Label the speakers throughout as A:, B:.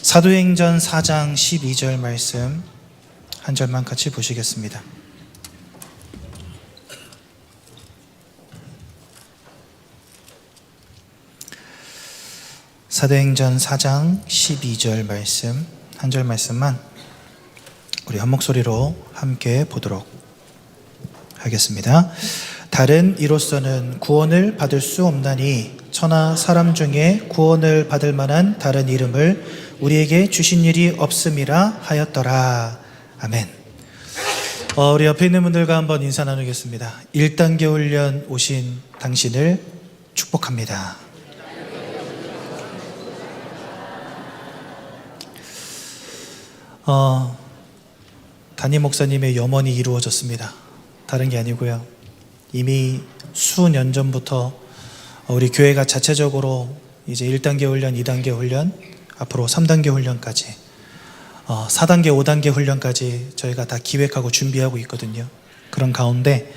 A: 사도행전 4장 12절 말씀 한 절만 같이 보시겠습니다. 사도행전 4장 12절 말씀 한 절 말씀만 우리 한 목소리로 함께 보도록 하겠습니다. 다른 이로서는 구원을 받을 수 없나니 천하 사람 중에 구원을 받을 만한 다른 이름을 우리에게 주신 일이 없음이라 하였더라. 아멘. 우리 옆에 있는 분들과 한번 인사 나누겠습니다. 1단계 훈련 오신 당신을 축복합니다. 담임 목사님의 염원이 이루어졌습니다. 다른 게 아니고요. 이미 수년 전부터 우리 교회가 자체적으로 이제 1단계 훈련, 2단계 훈련, 앞으로 3단계 훈련까지 4단계, 5단계 훈련까지 저희가 다 기획하고 준비하고 있거든요. 그런 가운데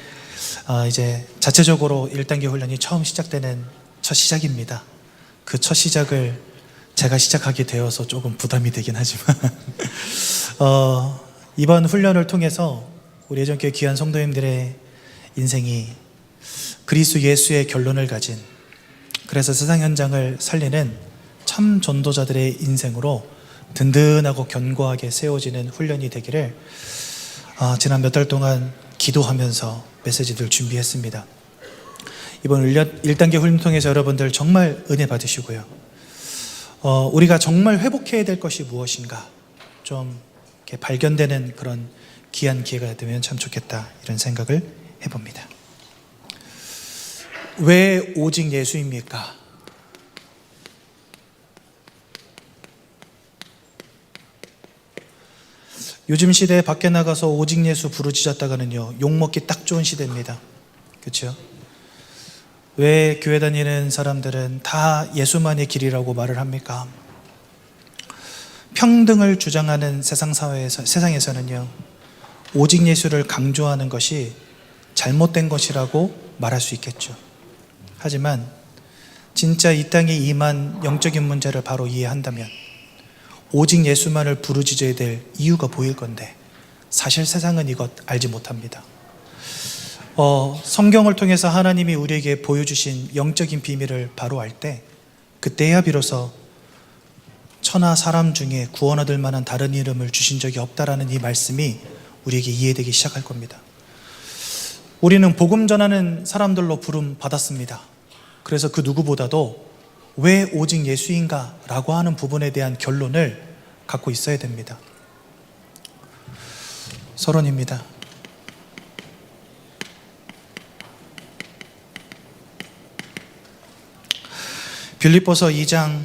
A: 이제 자체적으로 1단계 훈련이 처음 시작되는 첫 시작입니다. 그 첫 시작을 제가 시작하게 되어서 조금 부담이 되긴 하지만 이번 훈련을 통해서 우리 예전교회 귀한 성도님들의 인생이 그리스도 예수의 결론을 가진, 그래서 세상 현장을 살리는 참 전도자들의 인생으로 든든하고 견고하게 세워지는 훈련이 되기를 지난 몇 달 동안 기도하면서 메시지들 준비했습니다. 이번 1단계 훈련 통해서 여러분들 정말 은혜 받으시고요. 우리가 정말 회복해야 될 것이 무엇인가 좀 이렇게 발견되는 그런 귀한 기회가 되면 참 좋겠다, 이런 생각을 해봅니다. 왜 오직 예수입니까? 요즘 시대에 밖에 나가서 오직 예수 부르짖었다가는요, 욕먹기 딱 좋은 시대입니다. 그렇죠? 왜 교회 다니는 사람들은 다 예수만의 길이라고 말을 합니까? 평등을 주장하는 세상에서는요, 오직 예수를 강조하는 것이 잘못된 것이라고 말할 수 있겠죠. 하지만 진짜 이 땅에 임한 영적인 문제를 바로 이해한다면 오직 예수만을 부르짖어야 될 이유가 보일 건데, 사실 세상은 이것 알지 못합니다. 성경을 통해서 하나님이 우리에게 보여주신 영적인 비밀을 바로 알 때, 그때야 비로소 천하 사람 중에 구원 얻을 만한 다른 이름을 주신 적이 없다라는 이 말씀이 우리에게 이해되기 시작할 겁니다. 우리는 복음 전하는 사람들로 부름 받았습니다. 그래서 그 누구보다도 왜 오직 예수인가 라고 하는 부분에 대한 결론을 갖고 있어야 됩니다. 서론입니다. 빌립보서 2장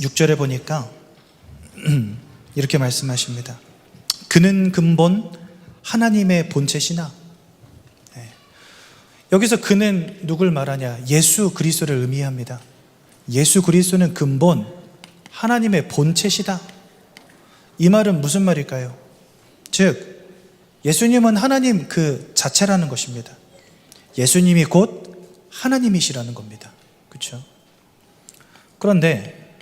A: 6절에 보니까 이렇게 말씀하십니다. 그는 근본 하나님의 본체시나. 여기서 그는 누굴 말하냐? 예수 그리스도를 의미합니다. 예수 그리스도는 근본 하나님의 본체시다. 이 말은 무슨 말일까요? 즉 예수님은 하나님 그 자체라는 것입니다. 예수님이 곧 하나님이시라는 겁니다. 그렇죠? 그런데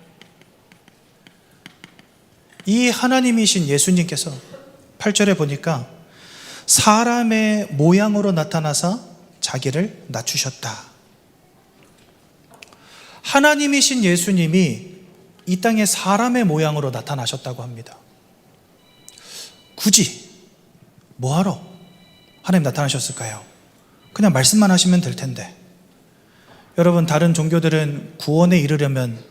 A: 이 하나님이신 예수님께서 8절에 보니까 사람의 모양으로 나타나서 자기를 낮추셨다. 하나님이신 예수님이 이 땅에 사람의 모양으로 나타나셨다고 합니다. 굳이 뭐하러 하나님 나타나셨을까요? 그냥 말씀만 하시면 될 텐데. 여러분, 다른 종교들은 구원에 이르려면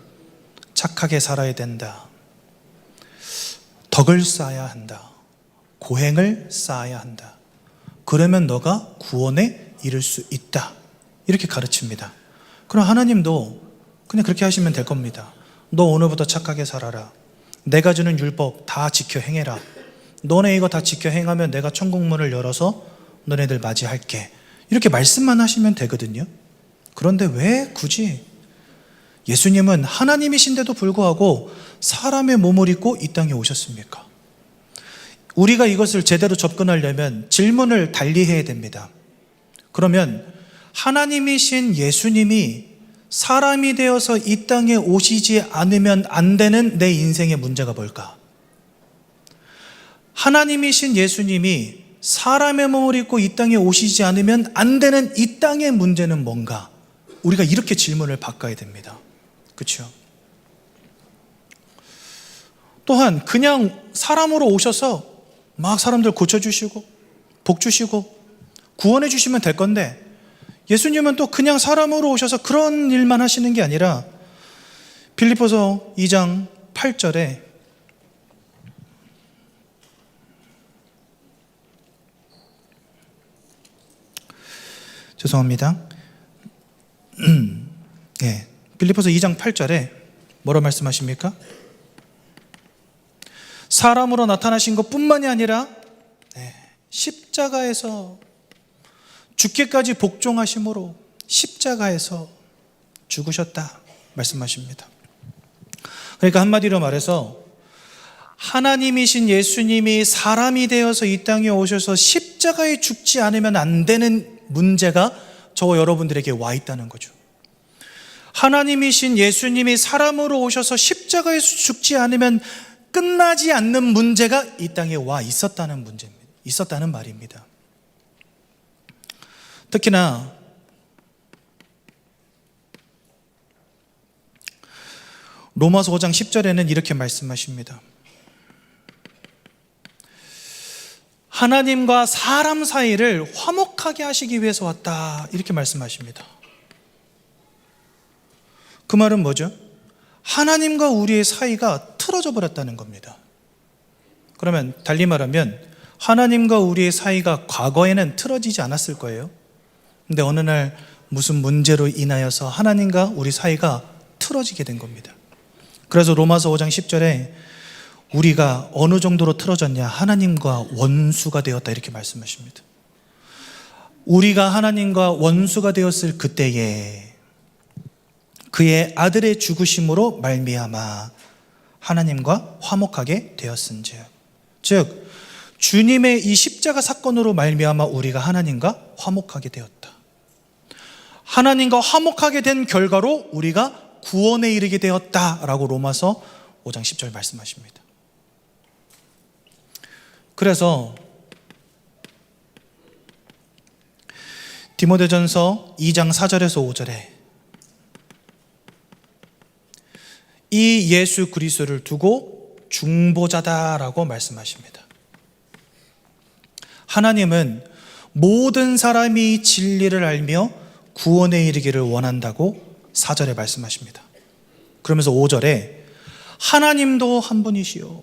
A: 착하게 살아야 된다, 덕을 쌓아야 한다, 고행을 쌓아야 한다, 그러면 너가 구원에 이룰 수 있다, 이렇게 가르칩니다. 그럼 하나님도 그냥 그렇게 하시면 될 겁니다. 너 오늘부터 착하게 살아라, 내가 주는 율법 다 지켜 행해라, 너네 이거 다 지켜 행하면 내가 천국문을 열어서 너네들 맞이할게, 이렇게 말씀만 하시면 되거든요. 그런데 왜 굳이 예수님은 하나님이신데도 불구하고 사람의 몸을 입고 이 땅에 오셨습니까? 우리가 이것을 제대로 접근하려면 질문을 달리 해야 됩니다. 그러면 하나님이신 예수님이 사람이 되어서 이 땅에 오시지 않으면 안 되는 내 인생의 문제가 뭘까? 하나님이신 예수님이 사람의 몸을 입고 이 땅에 오시지 않으면 안 되는 이 땅의 문제는 뭔가? 우리가 이렇게 질문을 바꿔야 됩니다. 그렇죠? 또한 그냥 사람으로 오셔서 막 사람들 고쳐주시고 복 주시고 구원해 주시면 될 건데, 예수님은 또 그냥 사람으로 오셔서 그런 일만 하시는 게 아니라 빌립보서 2장 8절에 죄송합니다. 네, 빌립보서 2장 8절에 뭐라 말씀하십니까? 사람으로 나타나신 것뿐만이 아니라 십자가에서 죽기까지 복종하심으로 십자가에서 죽으셨다 말씀하십니다. 그러니까 한마디로 말해서 하나님이신 예수님이 사람이 되어서 이 땅에 오셔서 십자가에 죽지 않으면 안 되는 문제가 저와 여러분들에게 와 있다는 거죠. 하나님이신 예수님이 사람으로 오셔서 십자가에서 죽지 않으면 끝나지 않는 문제가 이 땅에 와 있었다는 문제입니다. 있었다는 말입니다. 특히나 로마서 5장 10절에는 이렇게 말씀하십니다. 하나님과 사람 사이를 화목하게 하시기 위해서 왔다, 이렇게 말씀하십니다. 그 말은 뭐죠? 하나님과 우리의 사이가 틀어져 버렸다는 겁니다. 그러면 달리 말하면 하나님과 우리의 사이가 과거에는 틀어지지 않았을 거예요. 근데 어느 날 무슨 문제로 인하여서 하나님과 우리 사이가 틀어지게 된 겁니다. 그래서 로마서 5장 10절에 우리가 어느 정도로 틀어졌냐? 하나님과 원수가 되었다, 이렇게 말씀하십니다. 우리가 하나님과 원수가 되었을 그때에 그의 아들의 죽으심으로 말미암아 하나님과 화목하게 되었은즉, 즉 주님의 이 십자가 사건으로 말미암아 우리가 하나님과 화목하게 되었다. 하나님과 화목하게 된 결과로 우리가 구원에 이르게 되었다라고 로마서 5장 10절 말씀하십니다. 그래서 디모데전서 2장 4절에서 5절에 이 예수 그리스도를 두고 중보자다라고 말씀하십니다. 하나님은 모든 사람이 진리를 알며 구원에 이르기를 원한다고 4절에 말씀하십니다. 그러면서 5절에 하나님도 한 분이시요.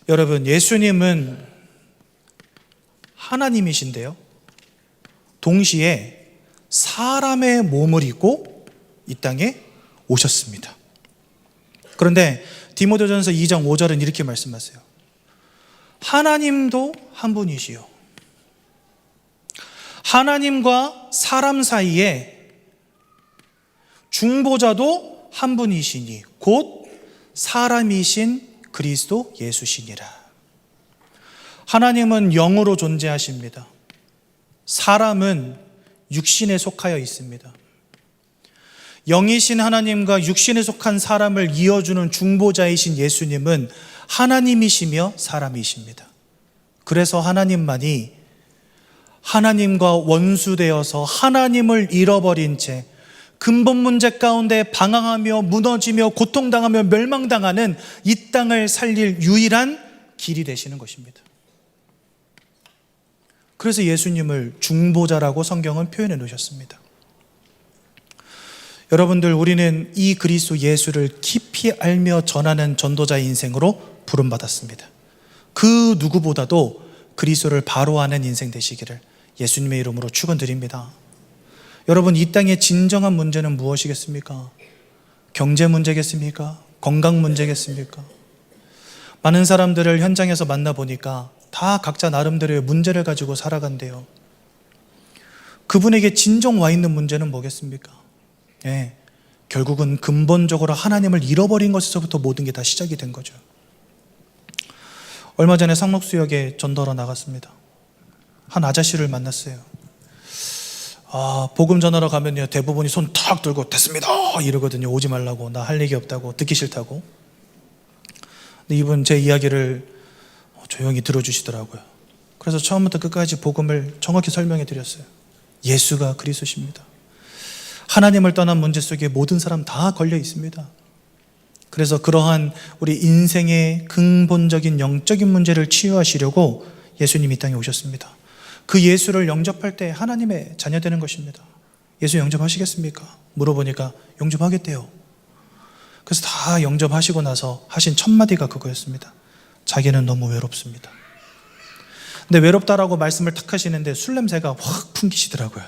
A: 여러분, 예수님은 하나님이신데요, 동시에 사람의 몸을 입고 이 땅에 오셨습니다. 그런데 디모데전서 2장 5절은 이렇게 말씀하세요. 하나님도 한 분이시요. 하나님과 사람 사이에 중보자도 한 분이시니 곧 사람이신 그리스도 예수시니라. 하나님은 영으로 존재하십니다. 사람은 육신에 속하여 있습니다. 영이신 하나님과 육신에 속한 사람을 이어주는 중보자이신 예수님은 하나님이시며 사람이십니다. 그래서 하나님만이 하나님과 원수되어서 하나님을 잃어버린 채 근본 문제 가운데 방황하며 무너지며 고통당하며 멸망당하는 이 땅을 살릴 유일한 길이 되시는 것입니다. 그래서 예수님을 중보자라고 성경은 표현해 놓으셨습니다. 여러분들, 우리는 이 그리스도 예수를 깊이 알며 전하는 전도자의 인생으로 부름받았습니다. 그 누구보다도 그리스도를 바로 아는 인생 되시기를 예수님의 이름으로 축원드립니다. 여러분, 이 땅의 진정한 문제는 무엇이겠습니까? 경제 문제겠습니까? 건강 문제겠습니까? 많은 사람들을 현장에서 만나보니까 다 각자 나름대로의 문제를 가지고 살아간대요. 그분에게 진정 와 있는 문제는 뭐겠습니까? 결국은 근본적으로 하나님을 잃어버린 것에서부터 모든 게 다 시작이 된 거죠. 얼마 전에 상록수역에 전도하러 나갔습니다. 한 아저씨를 만났어요. 복음 전하러 가면요 대부분이 손 탁 들고 됐습니다 이러거든요. 오지 말라고, 나 할 얘기 없다고, 듣기 싫다고. 근데 이분 제 이야기를 조용히 들어주시더라고요. 그래서 처음부터 끝까지 복음을 정확히 설명해 드렸어요. 예수가 그리스도십니다. 하나님을 떠난 문제 속에 모든 사람 다 걸려 있습니다. 그래서 그러한 우리 인생의 근본적인 영적인 문제를 치유하시려고 예수님이 이 땅에 오셨습니다. 그 예수를 영접할 때 하나님의 자녀 되는 것입니다. 예수 영접하시겠습니까? 물어보니까 영접하겠대요. 그래서 다 영접하시고 나서 하신 첫 마디가 그거였습니다. 자기는 너무 외롭습니다. 근데 외롭다라고 말씀을 탁 하시는데 술 냄새가 확 풍기시더라고요.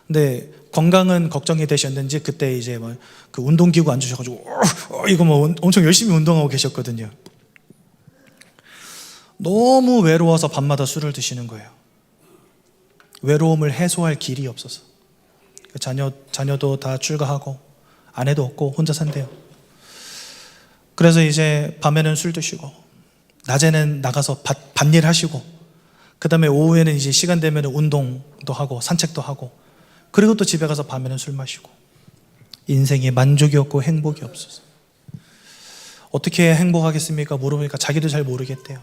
A: 근데 건강은 걱정이 되셨는지 그때 이제 그 운동기구 앉으셔가지고 이거 엄청 열심히 운동하고 계셨거든요. 너무 외로워서 밤마다 술을 드시는 거예요. 외로움을 해소할 길이 없어서. 자녀도 다 출가하고 아내도 없고 혼자 산대요. 그래서 이제 밤에는 술 드시고 낮에는 나가서 밭일 하시고 그 다음에 오후에는 이제 시간 되면 운동도 하고 산책도 하고 그리고 또 집에 가서 밤에는 술 마시고 인생에 만족이 없고 행복이 없어서 어떻게 행복하겠습니까? 물어보니까 자기도 잘 모르겠대요.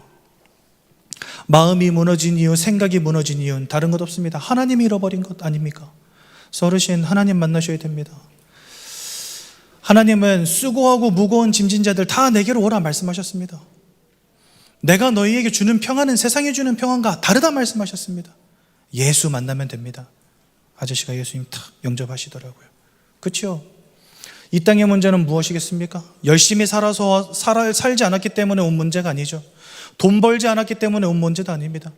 A: 마음이 무너진 이유, 생각이 무너진 이유는 다른 것 없습니다. 하나님이 잃어버린 것 아닙니까? 그래서 어르신 하나님 만나셔야 됩니다. 하나님은 수고하고 무거운 짐진 자들 다 내게로 오라 말씀하셨습니다. 내가 너희에게 주는 평안은 세상에 주는 평안과 다르다 말씀하셨습니다. 예수 만나면 됩니다. 아저씨가 예수님 탁 영접하시더라고요. 그렇죠? 이 땅의 문제는 무엇이겠습니까? 열심히 살지 않았기 때문에 온 문제가 아니죠. 돈 벌지 않았기 때문에 온 문제도 아닙니다.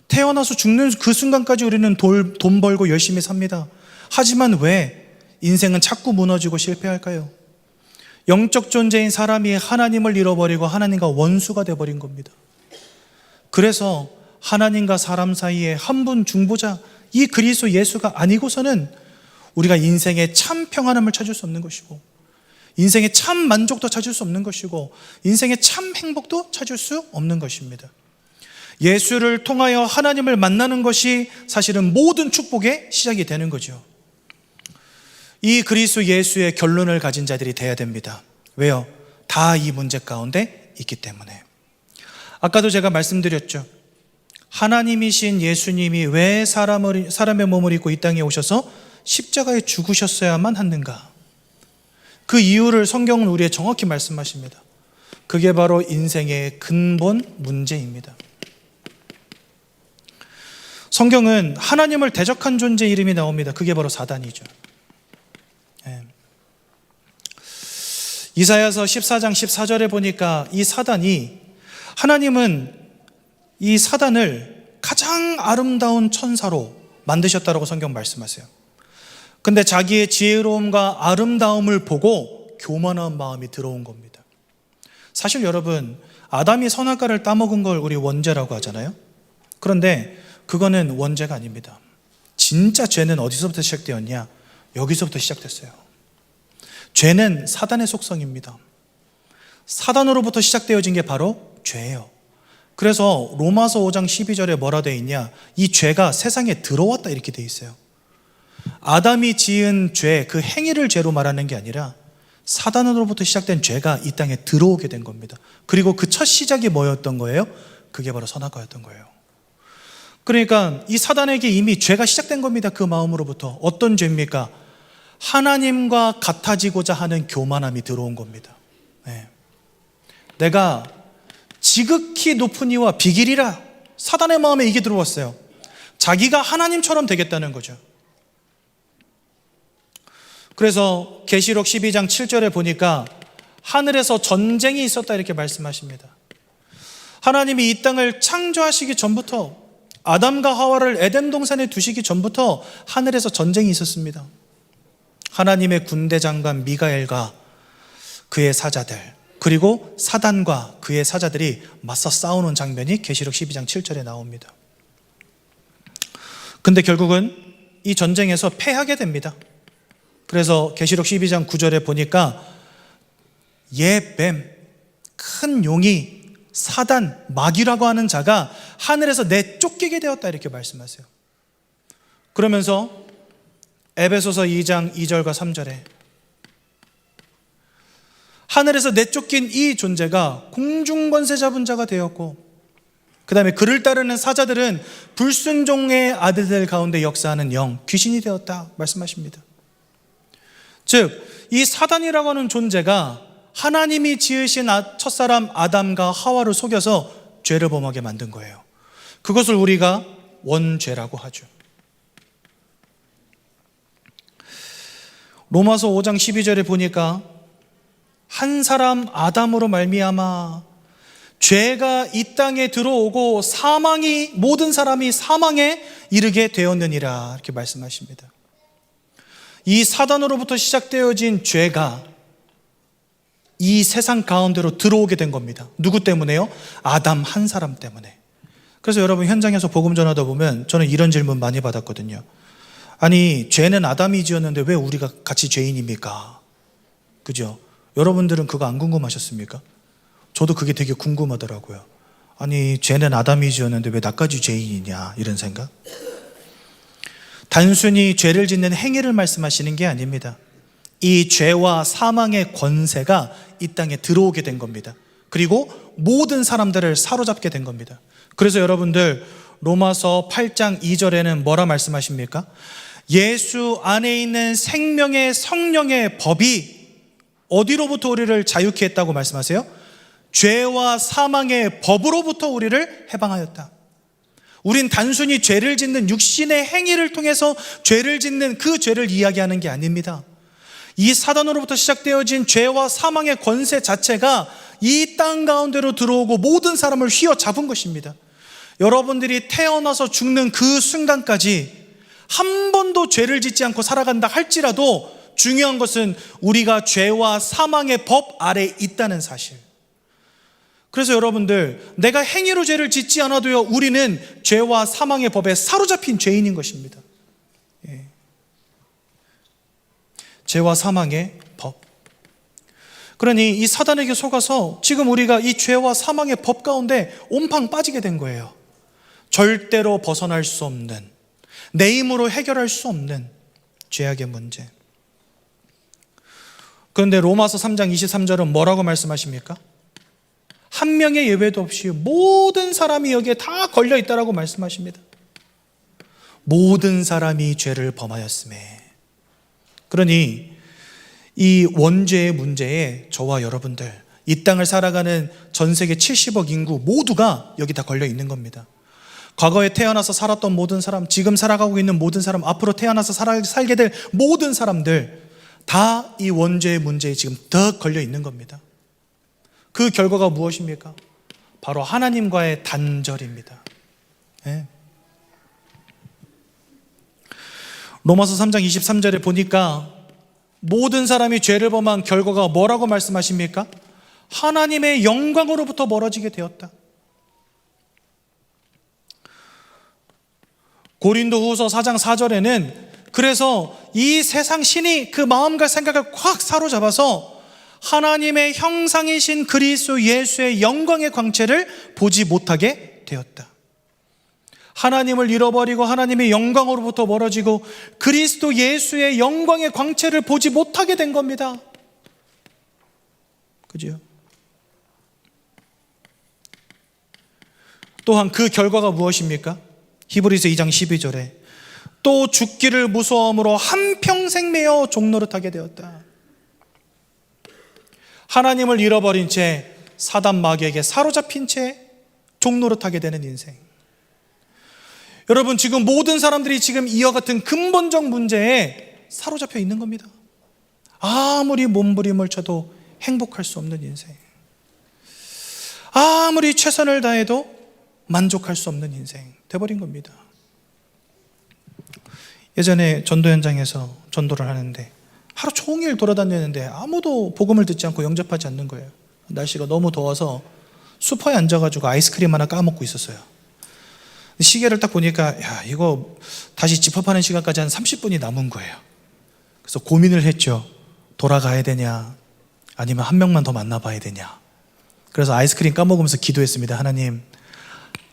A: 태어나서 죽는 그 순간까지 우리는 돈 벌고 열심히 삽니다. 하지만 왜 인생은 자꾸 무너지고 실패할까요? 영적 존재인 사람이 하나님을 잃어버리고 하나님과 원수가 되어버린 겁니다. 그래서 하나님과 사람 사이에 한 분 중보자 이 그리스도 예수가 아니고서는 우리가 인생의 참 평안함을 찾을 수 없는 것이고 인생의 참 만족도 찾을 수 없는 것이고 인생의 참 행복도 찾을 수 없는 것입니다. 예수를 통하여 하나님을 만나는 것이 사실은 모든 축복의 시작이 되는 거죠. 이 그리스도 예수의 결론을 가진 자들이 돼야 됩니다. 왜요? 다 이 문제 가운데 있기 때문에. 아까도 제가 말씀드렸죠. 하나님이신 예수님이 왜 사람의 몸을 입고 이 땅에 오셔서 십자가에 죽으셨어야만 했는가? 그 이유를 성경은 우리에게 정확히 말씀하십니다. 그게 바로 인생의 근본 문제입니다. 성경은 하나님을 대적한 존재 이름이 나옵니다. 그게 바로 사단이죠. 이사야서 14장 14절에 보니까 이 사단이 하나님은 이 사단을 가장 아름다운 천사로 만드셨다고 성경 말씀하세요. 근데 자기의 지혜로움과 아름다움을 보고 교만한 마음이 들어온 겁니다. 사실 여러분 아담이 선악과를 따먹은 걸 우리 원죄라고 하잖아요. 그런데 그거는 원죄가 아닙니다. 진짜 죄는 어디서부터 시작되었냐? 여기서부터 시작됐어요. 죄는 사단의 속성입니다. 사단으로부터 시작되어진 게 바로 죄예요. 그래서 로마서 5장 12절에 뭐라 되어 있냐? 이 죄가 세상에 들어왔다 이렇게 되어 있어요. 아담이 지은 죄, 그 행위를 죄로 말하는 게 아니라 사단으로부터 시작된 죄가 이 땅에 들어오게 된 겁니다. 그리고 그 첫 시작이 뭐였던 거예요? 그게 바로 선악과였던 거예요. 그러니까 이 사단에게 이미 죄가 시작된 겁니다. 그 마음으로부터. 어떤 죄입니까? 하나님과 같아지고자 하는 교만함이 들어온 겁니다. 내가 지극히 높은 이와 비길이라 사단의 마음에 이게 들어왔어요. 자기가 하나님처럼 되겠다는 거죠. 그래서 계시록 12장 7절에 보니까 하늘에서 전쟁이 있었다 이렇게 말씀하십니다. 하나님이 이 땅을 창조하시기 전부터 아담과 하와를 에덴 동산에 두시기 전부터 하늘에서 전쟁이 있었습니다. 하나님의 군대 장관 미가엘과 그의 사자들 그리고 사단과 그의 사자들이 맞서 싸우는 장면이 계시록 12장 7절에 나옵니다. 근데 결국은 이 전쟁에서 패하게 됩니다. 그래서 계시록 12장 9절에 보니까 뱀, 큰 용이 사단, 마귀라고 하는 자가 하늘에서 내쫓기게 되었다 이렇게 말씀하세요. 그러면서 에베소서 2장 2절과 3절에 하늘에서 내쫓긴 이 존재가 공중권세 잡은 자가 되었고, 그 다음에 그를 따르는 사자들은 불순종의 아들들 가운데 역사하는 영, 귀신이 되었다 말씀하십니다. 즉 이 사단이라고 하는 존재가 하나님이 지으신 첫사람 아담과 하와를 속여서 죄를 범하게 만든 거예요. 그것을 우리가 원죄라고 하죠. 로마서 5장 12절에 보니까 한 사람 아담으로 말미암아 죄가 이 땅에 들어오고 모든 사람이 사망에 이르게 되었느니라, 이렇게 말씀하십니다. 이 사단으로부터 시작되어진 죄가 이 세상 가운데로 들어오게 된 겁니다. 누구 때문에요? 아담 한 사람 때문에. 그래서 여러분 현장에서 복음 전하다 보면 저는 이런 질문 많이 받았거든요. 아니, 죄는 아담이 지었는데 왜 우리가 같이 죄인입니까? 그죠? 여러분들은 그거 안 궁금하셨습니까? 저도 그게 되게 궁금하더라고요. 아니, 죄는 아담이 지었는데 왜 나까지 죄인이냐, 이런 생각. 단순히 죄를 짓는 행위를 말씀하시는 게 아닙니다. 이 죄와 사망의 권세가 이 땅에 들어오게 된 겁니다. 그리고 모든 사람들을 사로잡게 된 겁니다. 그래서 여러분들 로마서 8장 2절에는 뭐라 말씀하십니까? 예수 안에 있는 생명의 성령의 법이 어디로부터 우리를 자유케 했다고 말씀하세요? 죄와 사망의 법으로부터 우리를 해방하였다. 우린 단순히 죄를 짓는 육신의 행위를 통해서 죄를 짓는 그 죄를 이야기하는 게 아닙니다. 이 사단으로부터 시작되어진 죄와 사망의 권세 자체가 이 땅 가운데로 들어오고 모든 사람을 휘어잡은 것입니다. 여러분들이 태어나서 죽는 그 순간까지 한 번도 죄를 짓지 않고 살아간다 할지라도 중요한 것은 우리가 죄와 사망의 법 아래 있다는 사실. 그래서 여러분들, 내가 행위로 죄를 짓지 않아도요, 우리는 죄와 사망의 법에 사로잡힌 죄인인 것입니다. 예. 죄와 사망의 법. 그러니 이 사단에게 속아서 지금 우리가 이 죄와 사망의 법 가운데 온팡 빠지게 된 거예요. 절대로 벗어날 수 없는, 내 힘으로 해결할 수 없는 죄악의 문제. 그런데 로마서 3장 23절은 뭐라고 말씀하십니까? 한 명의 예외도 없이 모든 사람이 여기에 다 걸려 있다라고 말씀하십니다. 모든 사람이 죄를 범하였음에. 그러니 이 원죄의 문제에 저와 여러분들, 이 땅을 살아가는 전 세계 70억 인구 모두가 여기 다 걸려 있는 겁니다. 과거에 태어나서 살았던 모든 사람, 지금 살아가고 있는 모든 사람, 앞으로 태어나서 살게 될 모든 사람들 다 이 원죄의 문제에 지금 더 걸려 있는 겁니다. 그 결과가 무엇입니까? 바로 하나님과의 단절입니다. 네. 로마서 3장 23절에 보니까 모든 사람이 죄를 범한 결과가 뭐라고 말씀하십니까? 하나님의 영광으로부터 멀어지게 되었다. 고린도후서 4장 4절에는 그래서 이 세상 신이 그 마음과 생각을 꽉 사로잡아서 하나님의 형상이신 그리스도 예수의 영광의 광채를 보지 못하게 되었다. 하나님을 잃어버리고 하나님의 영광으로부터 멀어지고 그리스도 예수의 영광의 광채를 보지 못하게 된 겁니다. 그죠? 또한 그 결과가 무엇입니까? 히브리서 2장 12절에 또 죽기를 무서워함으로 한평생 매여 종노릇하게 되었다. 하나님을 잃어버린 채 사단 마귀에게 사로잡힌 채 종노릇하게 되는 인생. 여러분, 지금 모든 사람들이 지금 이와 같은 근본적 문제에 사로잡혀 있는 겁니다. 아무리 몸부림을 쳐도 행복할 수 없는 인생, 아무리 최선을 다해도 만족할 수 없는 인생 돼버린 겁니다. 예전에 전도 현장에서 전도를 하는데 하루 종일 돌아다니는데 아무도 복음을 듣지 않고 영접하지 않는 거예요. 날씨가 너무 더워서 수퍼에 앉아가지고 아이스크림 하나 까먹고 있었어요. 시계를 딱 보니까 야, 이거 다시 집합하는 시간까지 한 30분이 남은 거예요. 그래서 고민을 했죠. 돌아가야 되냐, 아니면 한 명만 더 만나봐야 되냐. 그래서 아이스크림 까먹으면서 기도했습니다. 하나님,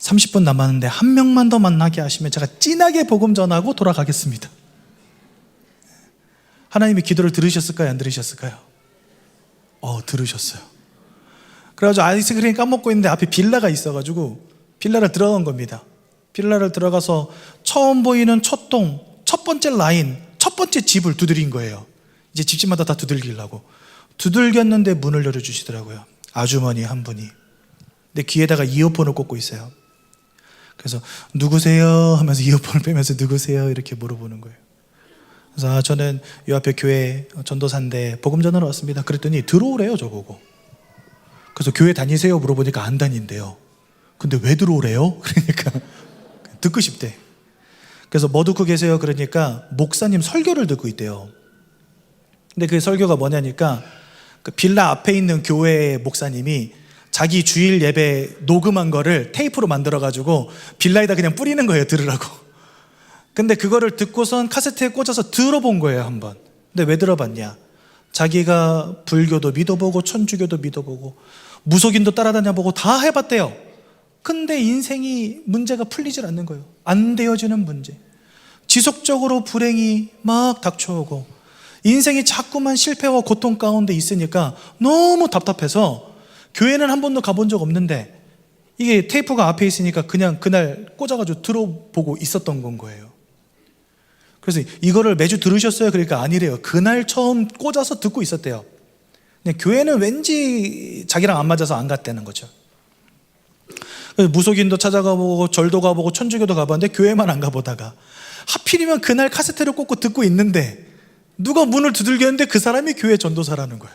A: 30분 남았는데 한 명만 더 만나게 하시면 제가 진하게 복음 전하고 돌아가겠습니다. 하나님이 기도를 들으셨을까요? 안 들으셨을까요? 들으셨어요. 그래가지고 아이스크림 까먹고 있는데 앞에 빌라가 있어가지고 빌라를 들어간 겁니다. 빌라를 들어가서 처음 보이는 첫 동, 첫 번째 라인, 첫 번째 집을 두드린 거예요. 이제 집집마다 다 두들기려고. 두들겼는데 문을 열어주시더라고요. 아주머니 한 분이. 근데 귀에다가 이어폰을 꽂고 있어요. 그래서 누구세요? 하면서 이어폰을 빼면서 누구세요? 이렇게 물어보는 거예요. 그래서 저는 이 앞에 교회 전도사인데 복음 전하러 왔습니다. 그랬더니 들어오래요, 저보고. 그래서 교회 다니세요? 물어보니까 안 다닌대요. 근데 왜 들어오래요? 그러니까 듣고 싶대. 그래서 뭐 듣고 계세요? 그러니까 목사님 설교를 듣고 있대요. 근데 그 설교가 뭐냐니까 그 빌라 앞에 있는 교회의 목사님이 자기 주일 예배 녹음한 거를 테이프로 만들어가지고 빌라에다 그냥 뿌리는 거예요, 들으라고. 근데 그거를 듣고선 카세트에 꽂아서 들어본 거예요, 한번. 근데 왜 들어봤냐? 자기가 불교도 믿어보고 천주교도 믿어보고 무속인도 따라다녀보고 다 해봤대요. 근데 인생이 문제가 풀리질 않는 거예요. 안 되어지는 문제. 지속적으로 불행이 막 닥쳐오고 인생이 자꾸만 실패와 고통 가운데 있으니까 너무 답답해서 교회는 한 번도 가본 적 없는데 이게 테이프가 앞에 있으니까 그냥 그날 꽂아가지고 들어보고 있었던 건 거예요. 그래서 이거를 매주 들으셨어요? 그러니까 아니래요. 그날 처음 꽂아서 듣고 있었대요. 근데 교회는 왠지 자기랑 안 맞아서 안 갔다는 거죠. 무속인도 찾아가보고 절도 가보고 천주교도 가봤는데 교회만 안 가보다가 하필이면 그날 카세트를 꽂고 듣고 있는데 누가 문을 두들겼는데 그 사람이 교회 전도사라는 거예요.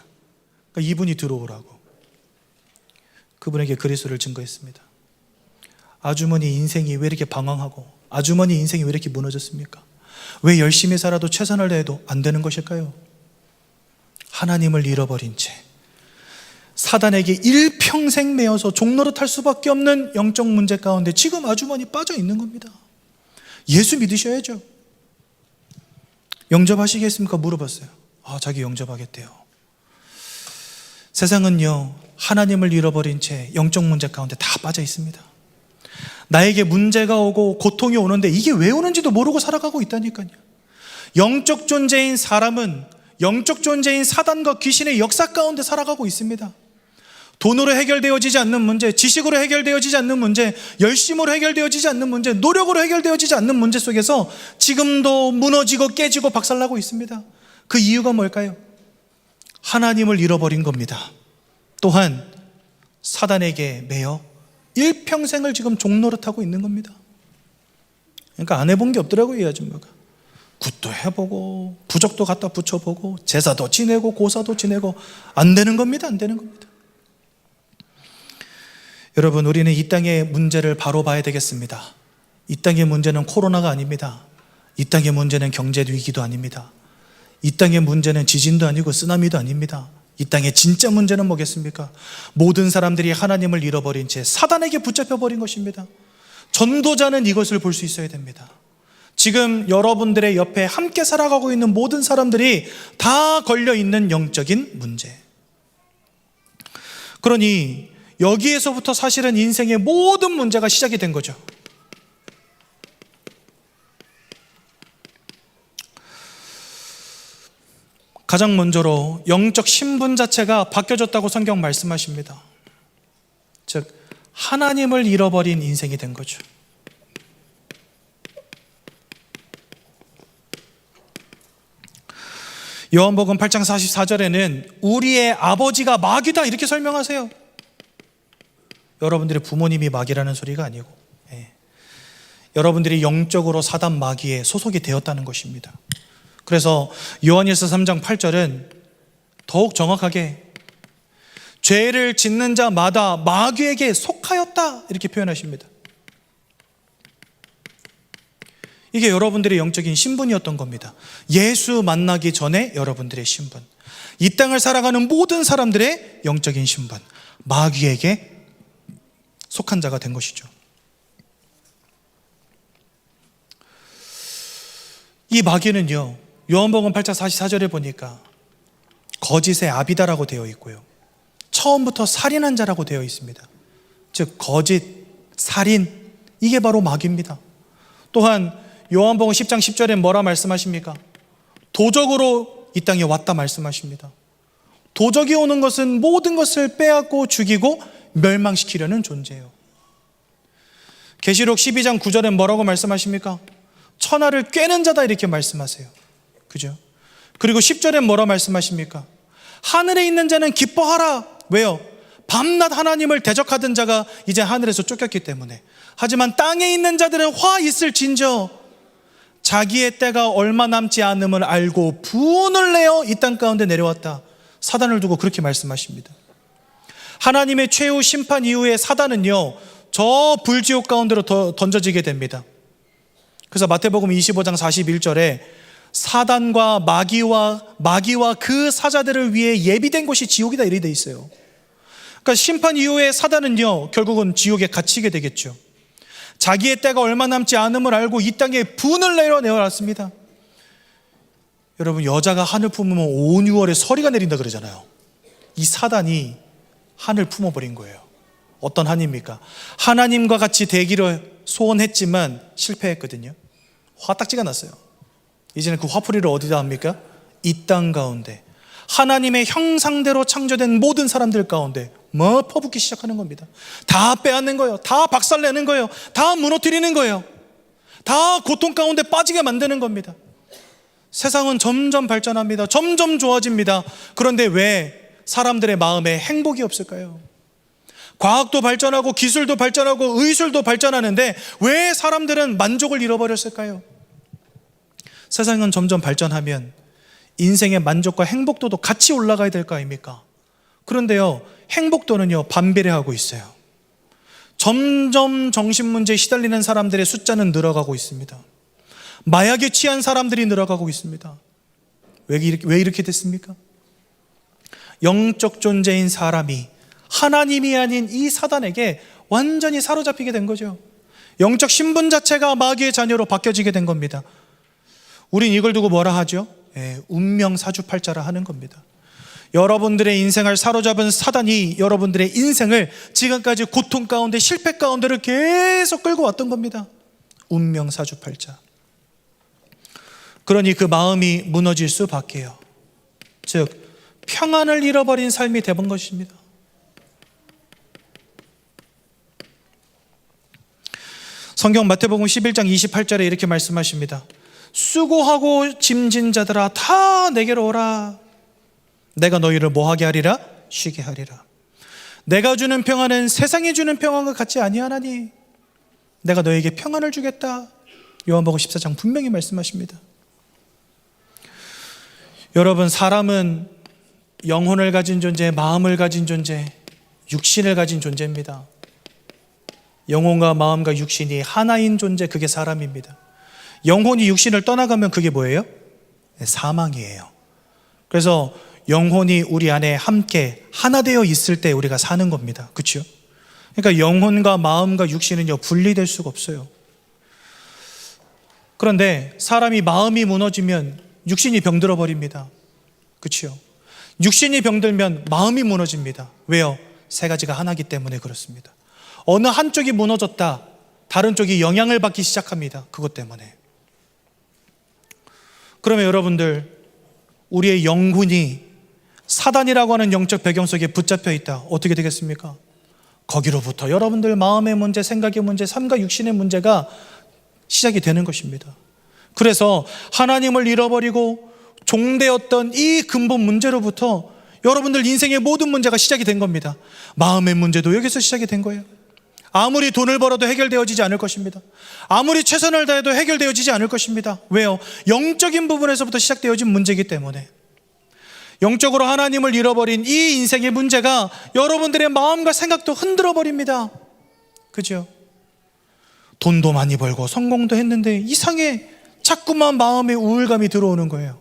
A: 그러니까 이분이 들어오라고. 그분에게 그리스도를 증거했습니다. 아주머니 인생이 왜 이렇게 방황하고 아주머니 인생이 왜 이렇게 무너졌습니까? 왜 열심히 살아도 최선을 다해도 안 되는 것일까요? 하나님을 잃어버린 채 사단에게 일평생 매여서 종노릇할 수밖에 없는 영적 문제 가운데 지금 아주머니 빠져 있는 겁니다. 예수 믿으셔야죠. 영접하시겠습니까? 물어봤어요. 자기 영접하겠대요. 세상은요, 하나님을 잃어버린 채 영적 문제 가운데 다 빠져 있습니다. 나에게 문제가 오고 고통이 오는데 이게 왜 오는지도 모르고 살아가고 있다니까요. 영적 존재인 사람은 영적 존재인 사단과 귀신의 역사 가운데 살아가고 있습니다. 돈으로 해결되어지지 않는 문제, 지식으로 해결되어지지 않는 문제, 열심으로 해결되어지지 않는 문제, 노력으로 해결되어지지 않는 문제 속에서 지금도 무너지고 깨지고 박살나고 있습니다. 그 이유가 뭘까요? 하나님을 잃어버린 겁니다. 또한 사단에게 매여 일평생을 지금 종노릇하고 있는 겁니다. 그러니까 안 해본 게 없더라고요, 이 아줌마가. 굿도 해보고 부적도 갖다 붙여보고 제사도 지내고 고사도 지내고 안 되는 겁니다. 안 되는 겁니다. 여러분, 우리는 이 땅의 문제를 바로 봐야 되겠습니다. 이 땅의 문제는 코로나가 아닙니다. 이 땅의 문제는 경제 위기도 아닙니다. 이 땅의 문제는 지진도 아니고 쓰나미도 아닙니다. 이 땅의 진짜 문제는 뭐겠습니까? 모든 사람들이 하나님을 잃어버린 채 사단에게 붙잡혀버린 것입니다. 전도자는 이것을 볼 수 있어야 됩니다. 지금 여러분들의 옆에 함께 살아가고 있는 모든 사람들이 다 걸려있는 영적인 문제. 그러니 여기에서부터 사실은 인생의 모든 문제가 시작이 된 거죠. 가장 먼저로 영적 신분 자체가 바뀌어졌다고 성경 말씀하십니다. 즉 하나님을 잃어버린 인생이 된 거죠. 요한복음 8장 44절에는 우리의 아버지가 마귀다 이렇게 설명하세요. 여러분들의 부모님이 마귀라는 소리가 아니고 여러분들이 영적으로 사단 마귀에 소속이 되었다는 것입니다. 그래서 요한일서 3장 8절은 더욱 정확하게 죄를 짓는 자마다 마귀에게 속하였다 이렇게 표현하십니다. 이게 여러분들의 영적인 신분이었던 겁니다. 예수 만나기 전에 여러분들의 신분, 이 땅을 살아가는 모든 사람들의 영적인 신분, 마귀에게 속한 자가 된 것이죠. 이 마귀는요, 요한복음 8장 44절에 보니까 거짓의 아비다라고 되어 있고요, 처음부터 살인한 자라고 되어 있습니다. 즉 거짓, 살인, 이게 바로 마귀입니다. 또한 요한복음 10장 10절에 뭐라 말씀하십니까? 도적으로 이 땅에 왔다 말씀하십니다. 도적이 오는 것은 모든 것을 빼앗고 죽이고 멸망시키려는 존재예요. 계시록 12장 9절에 뭐라고 말씀하십니까? 천하를 꿰는 자다 이렇게 말씀하세요. 그죠? 그리고 10절에 뭐라 말씀하십니까? 하늘에 있는 자는 기뻐하라. 왜요? 밤낮 하나님을 대적하던 자가 이제 하늘에서 쫓겼기 때문에. 하지만 땅에 있는 자들은 화 있을 진저 자기의 때가 얼마 남지 않음을 알고 분을 내어 이 땅 가운데 내려왔다. 사단을 두고 그렇게 말씀하십니다. 하나님의 최후 심판 이후에 사단은요, 저 불지옥 가운데로 던져지게 됩니다. 그래서 마태복음 25장 41절에 사단과 마귀와 그 사자들을 위해 예비된 곳이 지옥이다 이렇게 돼 있어요. 그러니까 심판 이후에 사단은요, 결국은 지옥에 갇히게 되겠죠. 자기의 때가 얼마 남지 않음을 알고 이 땅에 분을 내어놨습니다. 여러분, 여자가 한을 품으면 온 6월에 서리가 내린다 그러잖아요. 이 사단이 한을 품어버린 거예요. 어떤 한입니까? 하나님과 같이 되기를 소원했지만 실패했거든요. 화딱지가 났어요. 이제는 그 화풀이를 어디다 합니까? 이 땅 가운데 하나님의 형상대로 창조된 모든 사람들 가운데 퍼붓기 시작하는 겁니다. 다 빼앗는 거예요. 다 박살내는 거예요. 다 무너뜨리는 거예요. 다 고통 가운데 빠지게 만드는 겁니다. 세상은 점점 발전합니다. 점점 좋아집니다. 그런데 왜 사람들의 마음에 행복이 없을까요? 과학도 발전하고 기술도 발전하고 의술도 발전하는데 왜 사람들은 만족을 잃어버렸을까요? 세상은 점점 발전하면 인생의 만족과 행복도도 같이 올라가야 될 거 아닙니까? 그런데요, 행복도는요, 반비례하고 있어요. 점점 정신문제에 시달리는 사람들의 숫자는 늘어가고 있습니다. 마약에 취한 사람들이 늘어가고 있습니다. 왜 이렇게 됐습니까? 영적 존재인 사람이 하나님이 아닌 이 사단에게 완전히 사로잡히게 된 거죠. 영적 신분 자체가 마귀의 자녀로 바뀌어지게 된 겁니다. 우린 이걸 두고 뭐라 하죠? 운명 사주팔자라 하는 겁니다. 여러분들의 인생을 사로잡은 사단이 여러분들의 인생을 지금까지 고통 가운데 실패 가운데를 계속 끌고 왔던 겁니다. 운명 사주팔자. 그러니 그 마음이 무너질 수밖에요. 즉 평안을 잃어버린 삶이 되본 것입니다. 성경 마태복음 11장 28절에 이렇게 말씀하십니다. 수고하고 짐진 자들아 다 내게로 오라. 내가 너희를 뭐하게 하리라? 쉬게 하리라. 내가 주는 평안은 세상이 주는 평안과 같지 아니하나니 내가 너에게 평안을 주겠다. 요한복음 14장 분명히 말씀하십니다. 여러분, 사람은 영혼을 가진 존재, 마음을 가진 존재, 육신을 가진 존재입니다. 영혼과 마음과 육신이 하나인 존재, 그게 사람입니다. 영혼이 육신을 떠나가면 그게 뭐예요? 사망이에요. 그래서 영혼이 우리 안에 함께 하나 되어 있을 때 우리가 사는 겁니다. 그렇죠? 그러니까 영혼과 마음과 육신은요, 분리될 수가 없어요. 그런데 사람이 마음이 무너지면 육신이 병들어 버립니다. 그렇죠? 육신이 병들면 마음이 무너집니다. 왜요? 세 가지가 하나이기 때문에 그렇습니다. 어느 한쪽이 무너졌다, 다른 쪽이 영향을 받기 시작합니다. 그것 때문에. 그러면 여러분들, 우리의 영혼이 사단이라고 하는 영적 배경 속에 붙잡혀 있다. 어떻게 되겠습니까? 거기로부터 여러분들 마음의 문제, 생각의 문제, 삶과 육신의 문제가 시작이 되는 것입니다. 그래서 하나님을 잃어버리고 종되었던 이 근본 문제로부터 여러분들 인생의 모든 문제가 시작이 된 겁니다. 마음의 문제도 여기서 시작이 된 거예요. 아무리 돈을 벌어도 해결되어지지 않을 것입니다. 아무리 최선을 다해도 해결되어지지 않을 것입니다. 왜요? 영적인 부분에서부터 시작되어진 문제이기 때문에. 영적으로 하나님을 잃어버린 이 인생의 문제가 여러분들의 마음과 생각도 흔들어 버립니다. 그죠? 돈도 많이 벌고 성공도 했는데 이상해. 자꾸만 마음에 우울감이 들어오는 거예요.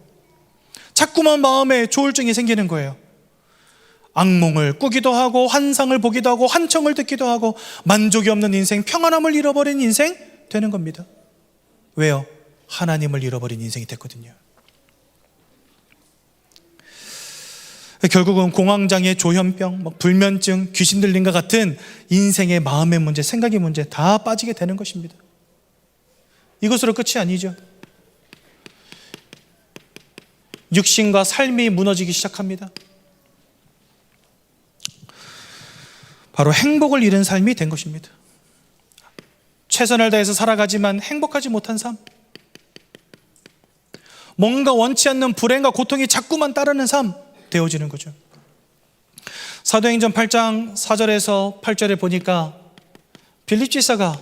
A: 자꾸만 마음에 조울증이 생기는 거예요. 악몽을 꾸기도 하고 환상을 보기도 하고 환청을 듣기도 하고 만족이 없는 인생, 평안함을 잃어버린 인생 되는 겁니다. 왜요? 하나님을 잃어버린 인생이 됐거든요. 결국은 공황장애, 조현병, 불면증, 귀신 들림과 같은 인생의 마음의 문제, 생각의 문제 다 빠지게 되는 것입니다. 이것으로 끝이 아니죠. 육신과 삶이 무너지기 시작합니다. 바로 행복을 잃은 삶이 된 것입니다. 최선을 다해서 살아가지만 행복하지 못한 삶, 뭔가 원치 않는 불행과 고통이 자꾸만 따르는 삶 되어지는 거죠. 사도행전 8장 4절에서 8절에 보니까 빌립 지사가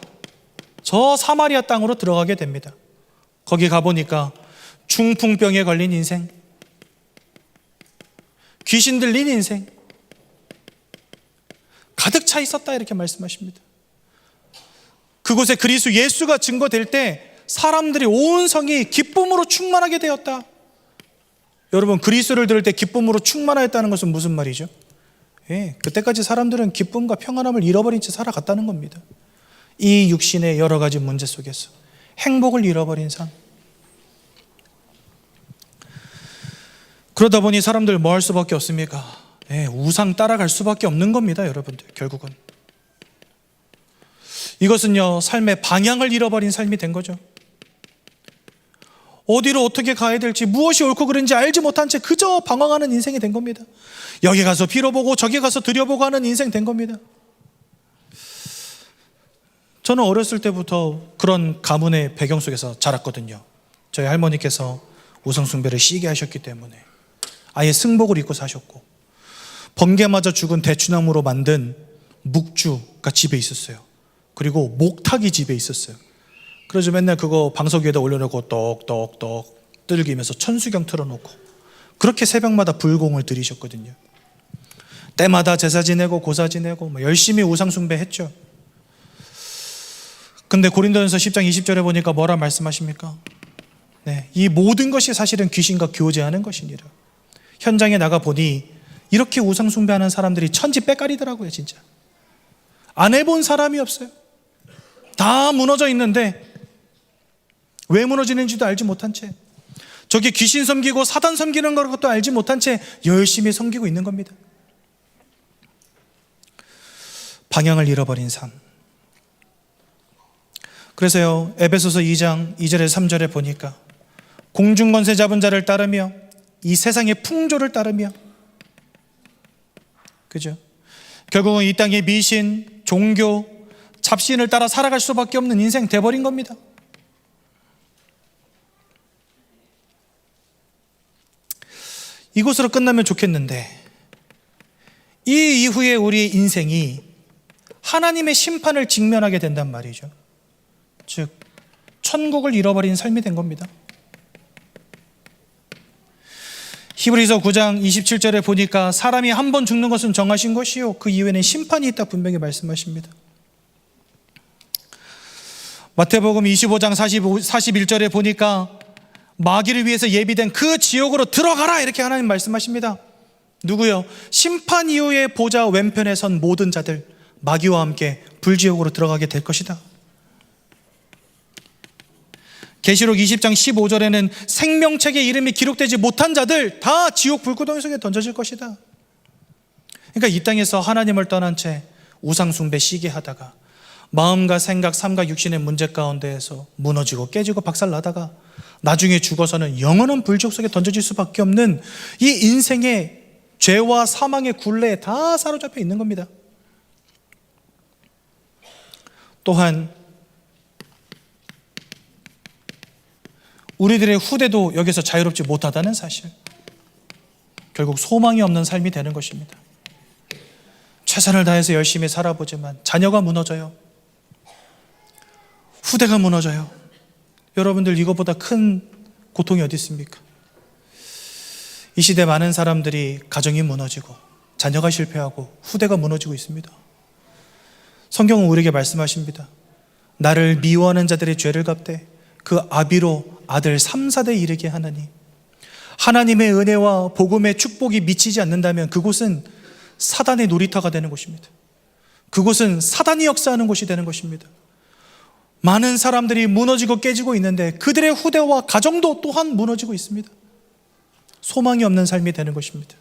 A: 저 사마리아 땅으로 들어가게 됩니다. 거기 가보니까 중풍병에 걸린 인생, 귀신 들린 인생 가득 차 있었다, 이렇게 말씀하십니다. 그곳에 그리스도 예수가 증거될 때 사람들이 온 성이 기쁨으로 충만하게 되었다. 여러분, 그리스도를 들을 때 기쁨으로 충만하였다는 것은 무슨 말이죠? 그때까지 사람들은 기쁨과 평안함을 잃어버린 채 살아갔다는 겁니다. 이 육신의 여러 가지 문제 속에서 행복을 잃어버린 삶. 그러다 보니 사람들 뭐 할 수밖에 없습니까? 우상 따라갈 수밖에 없는 겁니다, 여러분들. 결국은 이것은요, 삶의 방향을 잃어버린 삶이 된 거죠. 어디로 어떻게 가야 될지, 무엇이 옳고 그른지 알지 못한 채 그저 방황하는 인생이 된 겁니다. 여기 가서 빌어보고 저기 가서 드려보고 하는 인생 된 겁니다. 저는 어렸을 때부터 그런 가문의 배경 속에서 자랐거든요. 저희 할머니께서 우상숭배를 시게 하셨기 때문에 아예 승복을 입고 사셨고, 번개맞아 죽은 대추나무로 만든 묵주가 집에 있었어요. 그리고 목탁이 집에 있었어요. 그래서 맨날 그거 방석 위에다 올려놓고 똑똑똑 뜰기면서 천수경 틀어놓고 그렇게 새벽마다 불공을 들이셨거든요. 때마다 제사 지내고 고사 지내고 열심히 우상숭배 했죠. 근데 고린도전서 10장 20절에 보니까 뭐라 말씀하십니까? 이 모든 것이 사실은 귀신과 교제하는 것이니라. 현장에 나가보니 이렇게 우상숭배하는 사람들이 천지 빼깔이더라고요. 진짜 안 해본 사람이 없어요. 다 무너져 있는데 왜 무너지는지도 알지 못한 채, 저게 귀신 섬기고 사단 섬기는 것도 알지 못한 채 열심히 섬기고 있는 겁니다. 방향을 잃어버린 삶. 그래서요, 에베소서 2장 2절에서 3절에 보니까 공중권세 잡은 자를 따르며 이 세상의 풍조를 따르며, 그죠? 결국은 이 땅의 미신, 종교, 잡신을 따라 살아갈 수밖에 없는 인생 돼버린 겁니다. 이곳으로 끝나면 좋겠는데, 이 이후에 우리의 인생이 하나님의 심판을 직면하게 된단 말이죠. 즉 천국을 잃어버린 삶이 된 겁니다. 히브리서 9장 27절에 보니까 사람이 한 번 죽는 것은 정하신 것이요 그 이후에는 심판이 있다 분명히 말씀하십니다. 마태복음 25장 41절에 보니까 마귀를 위해서 예비된 그 지옥으로 들어가라, 이렇게 하나님 말씀하십니다. 누구요? 심판 이후에 보좌 왼편에 선 모든 자들, 마귀와 함께 불지옥으로 들어가게 될 것이다. 계시록 20장 15절에는 생명책의 이름이 기록되지 못한 자들 다 지옥 불구덩이 속에 던져질 것이다. 그러니까 이 땅에서 하나님을 떠난 채 우상숭배 시기하다가 마음과 생각, 삶과 육신의 문제 가운데에서 무너지고 깨지고 박살나다가 나중에 죽어서는 영원한 불지옥 속에 던져질 수밖에 없는 이 인생의 죄와 사망의 굴레에 다 사로잡혀 있는 겁니다. 또한 우리들의 후대도 여기서 자유롭지 못하다는 사실, 결국 소망이 없는 삶이 되는 것입니다. 최선을 다해서 열심히 살아보지만 자녀가 무너져요. 후대가 무너져요. 여러분들, 이것보다 큰 고통이 어디 있습니까? 이 시대 많은 사람들이 가정이 무너지고 자녀가 실패하고 후대가 무너지고 있습니다. 성경은 우리에게 말씀하십니다. 나를 미워하는 자들의 죄를 갚되 그 아비로 아들 3, 4대 이르게 하나니, 하나님의 은혜와 복음의 축복이 미치지 않는다면 그곳은 사단의 놀이터가 되는 곳입니다. 그곳은 사단이 역사하는 곳이 되는 것입니다. 많은 사람들이 무너지고 깨지고 있는데 그들의 후대와 가정도 또한 무너지고 있습니다. 소망이 없는 삶이 되는 것입니다.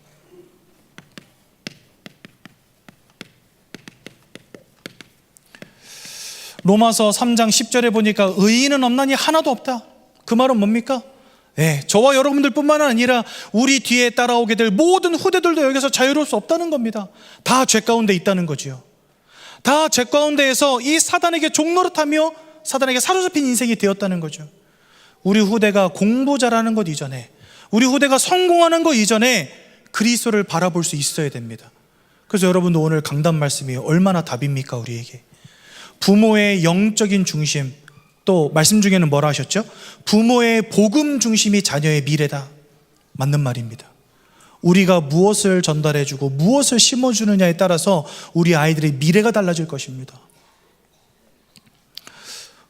A: 로마서 3장 10절에 보니까 의인은 없나니 하나도 없다. 그 말은 뭡니까? 저와 여러분들 뿐만 아니라 우리 뒤에 따라오게 될 모든 후대들도 여기서 자유로울 수 없다는 겁니다. 다 죄 가운데 있다는 거지요. 다 죄 가운데에서 이 사단에게 종노릇하며 사단에게 사로잡힌 인생이 되었다는 거죠. 우리 후대가 공부 잘하는 것 이전에, 우리 후대가 성공하는 것 이전에 그리스도를 바라볼 수 있어야 됩니다. 그래서 여러분도 오늘 강단 말씀이 얼마나 답입니까? 우리에게 부모의 영적인 중심, 또 말씀 중에는 뭐라 하셨죠? 부모의 복음 중심이 자녀의 미래다. 맞는 말입니다. 우리가 무엇을 전달해주고 무엇을 심어주느냐에 따라서 우리 아이들의 미래가 달라질 것입니다.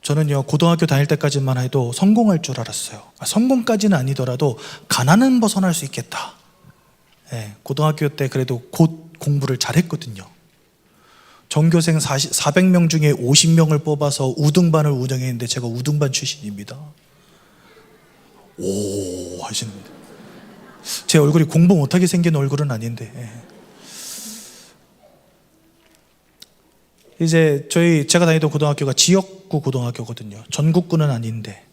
A: 저는요, 고등학교 다닐 때까지만 해도 성공할 줄 알았어요. 성공까지는 아니더라도 가난은 벗어날 수 있겠다. 고등학교 때 그래도 곧 공부를 잘했거든요. 전교생 400명 중에 50명을 뽑아서 우등반을 운영했는데 제가 우등반 출신입니다. 오 하시는데, 제 얼굴이 공부 못하게 생긴 얼굴은 아닌데, 이제 제가 다니던 고등학교가 지역구 고등학교거든요. 전국구는 아닌데,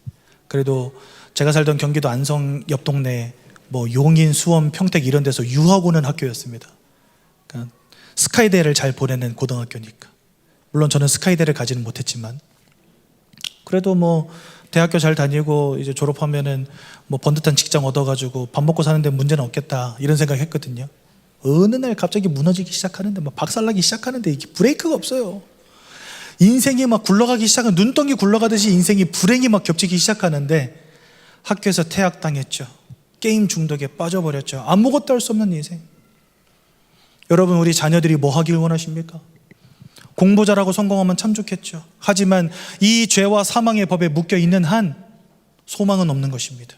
A: 그래도 제가 살던 경기도 안성 옆 동네 뭐 용인, 수원, 평택 이런 데서 유학 오는 학교였습니다. 그러니까 스카이대를 잘 보내는 고등학교니까. 물론 저는 스카이대를 가지는 못했지만, 그래도 뭐 대학교 잘 다니고 이제 졸업하면은 뭐 번듯한 직장 얻어가지고 밥 먹고 사는데 문제는 없겠다 이런 생각했거든요. 어느 날 갑자기 무너지기 시작하는데, 막 박살나기 시작하는데 이게 브레이크가 없어요. 인생이 막 굴러가기 시작한, 눈덩이 굴러가듯이 인생이 불행이 막 겹치기 시작하는데, 학교에서 퇴학당했죠. 게임 중독에 빠져버렸죠. 아무것도 할 수 없는 인생. 여러분, 우리 자녀들이 뭐 하길 원하십니까? 공부 잘하고 성공하면 참 좋겠죠. 하지만 이 죄와 사망의 법에 묶여 있는 한 소망은 없는 것입니다.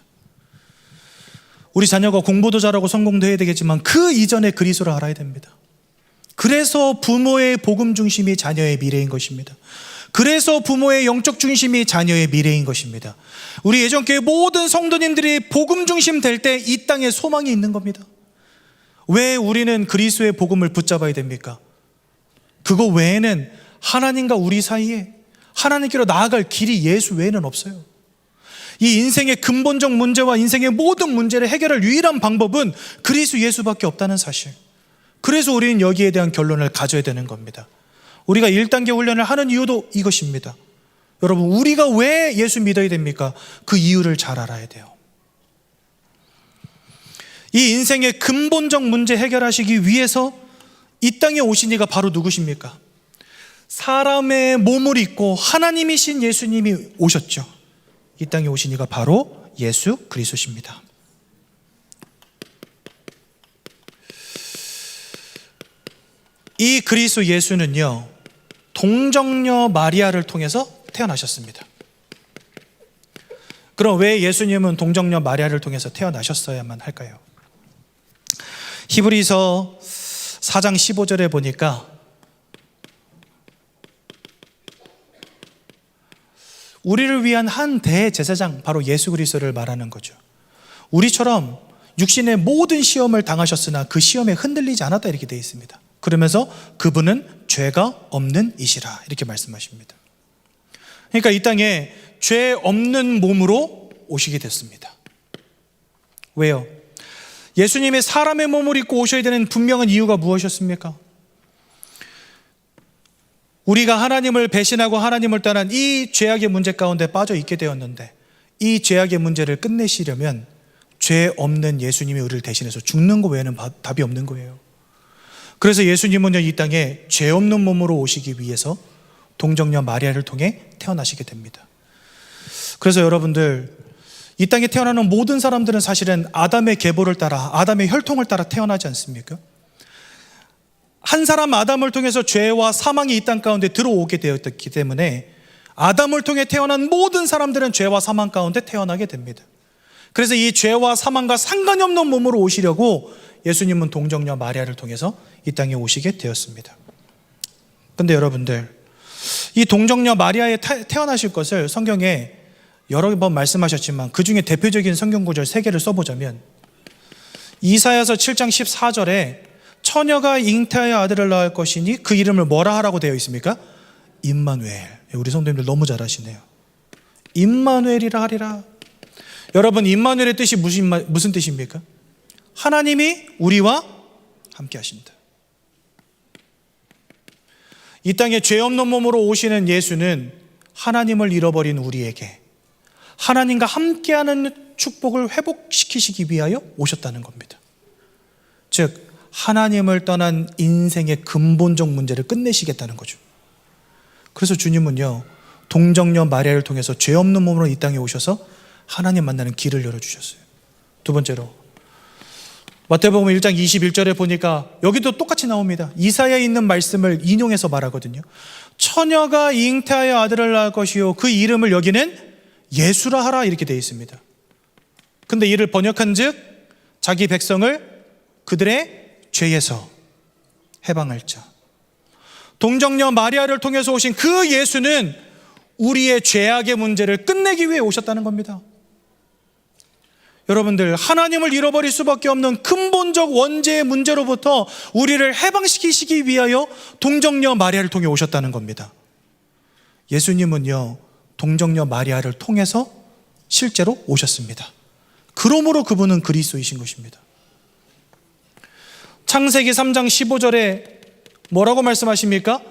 A: 우리 자녀가 공부도 잘하고 성공도 해야 되겠지만 그 이전에 그리스도를 알아야 됩니다. 그래서 부모의 복음 중심이 자녀의 미래인 것입니다. 그래서 부모의 영적 중심이 자녀의 미래인 것입니다. 우리 예전교회 모든 성도님들이 복음 중심 될 때 이 땅에 소망이 있는 겁니다. 왜 우리는 그리스도의 복음을 붙잡아야 됩니까? 그거 외에는 하나님과 우리 사이에 하나님께로 나아갈 길이 예수 외에는 없어요. 이 인생의 근본적 문제와 인생의 모든 문제를 해결할 유일한 방법은 그리스도 예수밖에 없다는 사실. 그래서 우리는 여기에 대한 결론을 가져야 되는 겁니다. 우리가 1단계 훈련을 하는 이유도 이것입니다. 여러분, 우리가 왜 예수 믿어야 됩니까? 그 이유를 잘 알아야 돼요. 이 인생의 근본적 문제 해결하시기 위해서 이 땅에 오신 이가 바로 누구십니까? 사람의 몸을 입고 하나님이신 예수님이 오셨죠. 이 땅에 오신 이가 바로 예수 그리스도십니다. 이 그리스도 예수는요, 동정녀 마리아를 통해서 태어나셨습니다. 그럼 왜 예수님은 동정녀 마리아를 통해서 태어나셨어야만 할까요? 히브리서 4장 15절에 보니까 우리를 위한 한 대제사장, 바로 예수 그리스도를 말하는 거죠. 우리처럼 육신의 모든 시험을 당하셨으나 그 시험에 흔들리지 않았다, 이렇게 되어 있습니다. 그러면서 그분은 죄가 없는 이시라, 이렇게 말씀하십니다. 그러니까 이 땅에 죄 없는 몸으로 오시게 됐습니다. 왜요? 예수님의 사람의 몸을 입고 오셔야 되는 분명한 이유가 무엇이었습니까? 우리가 하나님을 배신하고 하나님을 떠난 이 죄악의 문제 가운데 빠져 있게 되었는데, 이 죄악의 문제를 끝내시려면 죄 없는 예수님이 우리를 대신해서 죽는 것 외에는 답이 없는 거예요. 그래서 예수님은요, 이 땅에 죄 없는 몸으로 오시기 위해서 동정녀 마리아를 통해 태어나시게 됩니다. 그래서 여러분들, 이 땅에 태어나는 모든 사람들은 사실은 아담의 계보를 따라, 아담의 혈통을 따라 태어나지 않습니까? 한 사람 아담을 통해서 죄와 사망이 이 땅 가운데 들어오게 되었기 때문에 아담을 통해 태어난 모든 사람들은 죄와 사망 가운데 태어나게 됩니다. 그래서 이 죄와 사망과 상관이 없는 몸으로 오시려고 예수님은 동정녀 마리아를 통해서 이 땅에 오시게 되었습니다. 그런데 여러분들, 이 동정녀 마리아에 태어나실 것을 성경에 여러 번 말씀하셨지만 그 중에 대표적인 성경 구절 3개를 써보자면, 이사야서 7장 14절에 처녀가 잉태하여 아들을 낳을 것이니 그 이름을 뭐라 하라고 되어 있습니까? 임마누엘. 우리 성도님들 너무 잘하시네요. 임마누엘이라 하리라. 여러분, 임마누엘의 뜻이 무슨 뜻입니까? 하나님이 우리와 함께 하신다. 이 땅에 죄 없는 몸으로 오시는 예수는 하나님을 잃어버린 우리에게 하나님과 함께하는 축복을 회복시키시기 위하여 오셨다는 겁니다. 즉, 하나님을 떠난 인생의 근본적 문제를 끝내시겠다는 거죠. 그래서 주님은요, 동정녀 마리아를 통해서 죄 없는 몸으로 이 땅에 오셔서 하나님 만나는 길을 열어주셨어요. 두 번째로, 마태복음 1장 21절에 보니까 여기도 똑같이 나옵니다. 이사야에 있는 말씀을 인용해서 말하거든요. 처녀가 잉태하여 아들을 낳을 것이요 그 이름을 여기는 예수라 하라, 이렇게 되어 있습니다. 근데 이를 번역한 즉 자기 백성을 그들의 죄에서 해방할 자. 동정녀 마리아를 통해서 오신 그 예수는 우리의 죄악의 문제를 끝내기 위해 오셨다는 겁니다. 여러분들, 하나님을 잃어버릴 수밖에 없는 근본적 원죄의 문제로부터 우리를 해방시키시기 위하여 동정녀 마리아를 통해 오셨다는 겁니다. 예수님은요, 동정녀 마리아를 통해서 실제로 오셨습니다. 그러므로 그분은 그리스도이신 것입니다. 창세기 3장 15절에 뭐라고 말씀하십니까?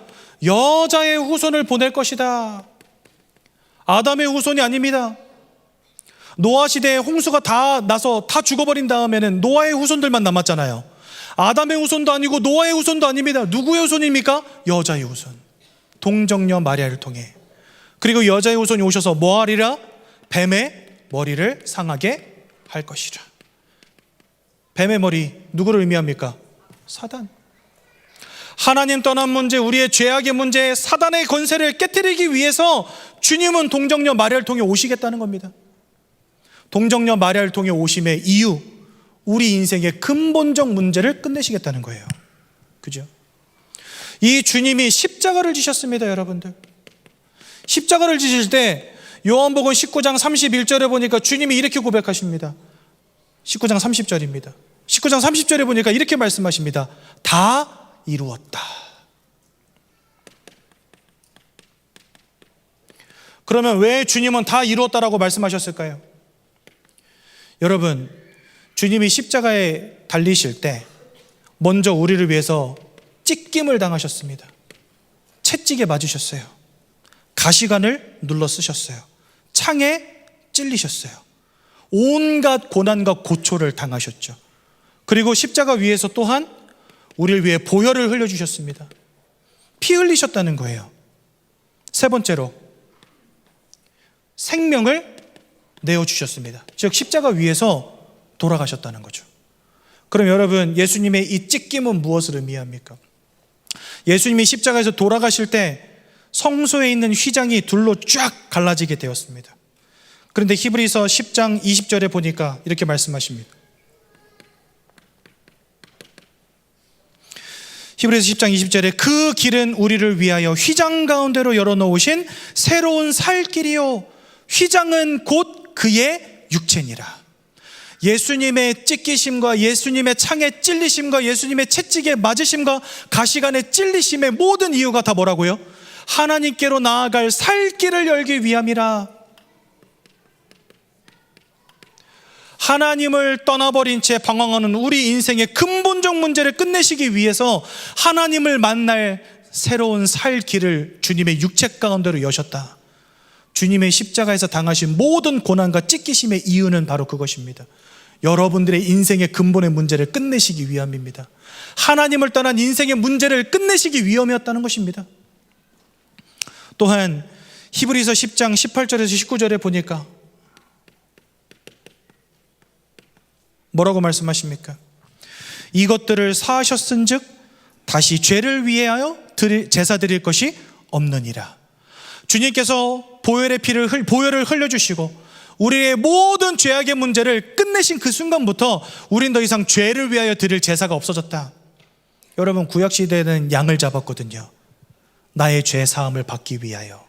A: 여자의 후손을 보낼 것이다. 아담의 후손이 아닙니다. 노아 시대에 홍수가 다 나서 다 죽어버린 다음에는 노아의 후손들만 남았잖아요. 아담의 후손도 아니고 노아의 후손도 아닙니다. 누구의 후손입니까? 여자의 후손. 동정녀 마리아를 통해. 그리고 여자의 후손이 오셔서 뭐하리라? 뱀의 머리를 상하게 할 것이라. 뱀의 머리, 누구를 의미합니까? 사단. 하나님 떠난 문제, 우리의 죄악의 문제, 사단의 권세를 깨뜨리기 위해서 주님은 동정녀 마리아를 통해 오시겠다는 겁니다. 동정녀 마리아를 통해 오심의 이유, 우리 인생의 근본적 문제를 끝내시겠다는 거예요. 그죠? 이 주님이 십자가를 지셨습니다, 여러분들. 십자가를 지실 때 요한복음 19장 31절에 보니까 주님이 이렇게 고백하십니다. 19장 30절입니다. 19장 30절에 보니까 이렇게 말씀하십니다. 다 이루었다. 그러면 왜 주님은 다 이루었다라고 말씀하셨을까요? 여러분, 주님이 십자가에 달리실 때 먼저 우리를 위해서 찢김을 당하셨습니다. 채찍에 맞으셨어요. 가시관을 눌러 쓰셨어요. 창에 찔리셨어요. 온갖 고난과 고초를 당하셨죠. 그리고 십자가 위에서 또한 우리를 위해 보혈을 흘려주셨습니다. 피 흘리셨다는 거예요. 세 번째로, 생명을 내어주셨습니다. 즉 십자가 위에서 돌아가셨다는 거죠. 그럼 여러분, 예수님의 이 찢김은 무엇을 의미합니까? 예수님이 십자가에서 돌아가실 때 성소에 있는 휘장이 둘로 쫙 갈라지게 되었습니다. 그런데 히브리서 10장 20절에 보니까 이렇게 말씀하십니다. 히브리서 10장 20절에 그 길은 우리를 위하여 휘장 가운데로 열어놓으신 새로운 살 길이요 휘장은 곧 그의 육체니라. 예수님의 찢기심과 예수님의 창에 찔리심과 예수님의 채찍에 맞으심과 가시관에 찔리심의 모든 이유가 다 뭐라고요? 하나님께로 나아갈 살 길을 열기 위함이라. 하나님을 떠나버린 채 방황하는 우리 인생의 근본적 문제를 끝내시기 위해서 하나님을 만날 새로운 살 길을 주님의 육체 가운데로 여셨다. 주님의 십자가에서 당하신 모든 고난과 찢기심의 이유는 바로 그것입니다. 여러분들의 인생의 근본의 문제를 끝내시기 위함입니다. 하나님을 떠난 인생의 문제를 끝내시기 위함이었다는 것입니다. 또한 히브리서 10장 18절에서 19절에 보니까 뭐라고 말씀하십니까? 이것들을 사하셨은즉 다시 죄를 위하여 제사 드릴 것이 없느니라. 주님께서 보혈을 흘려주시고 우리의 모든 죄악의 문제를 끝내신 그 순간부터 우린 더 이상 죄를 위하여 드릴 제사가 없어졌다. 여러분, 구약시대에는 양을 잡았거든요. 나의 죄 사함을 받기 위하여.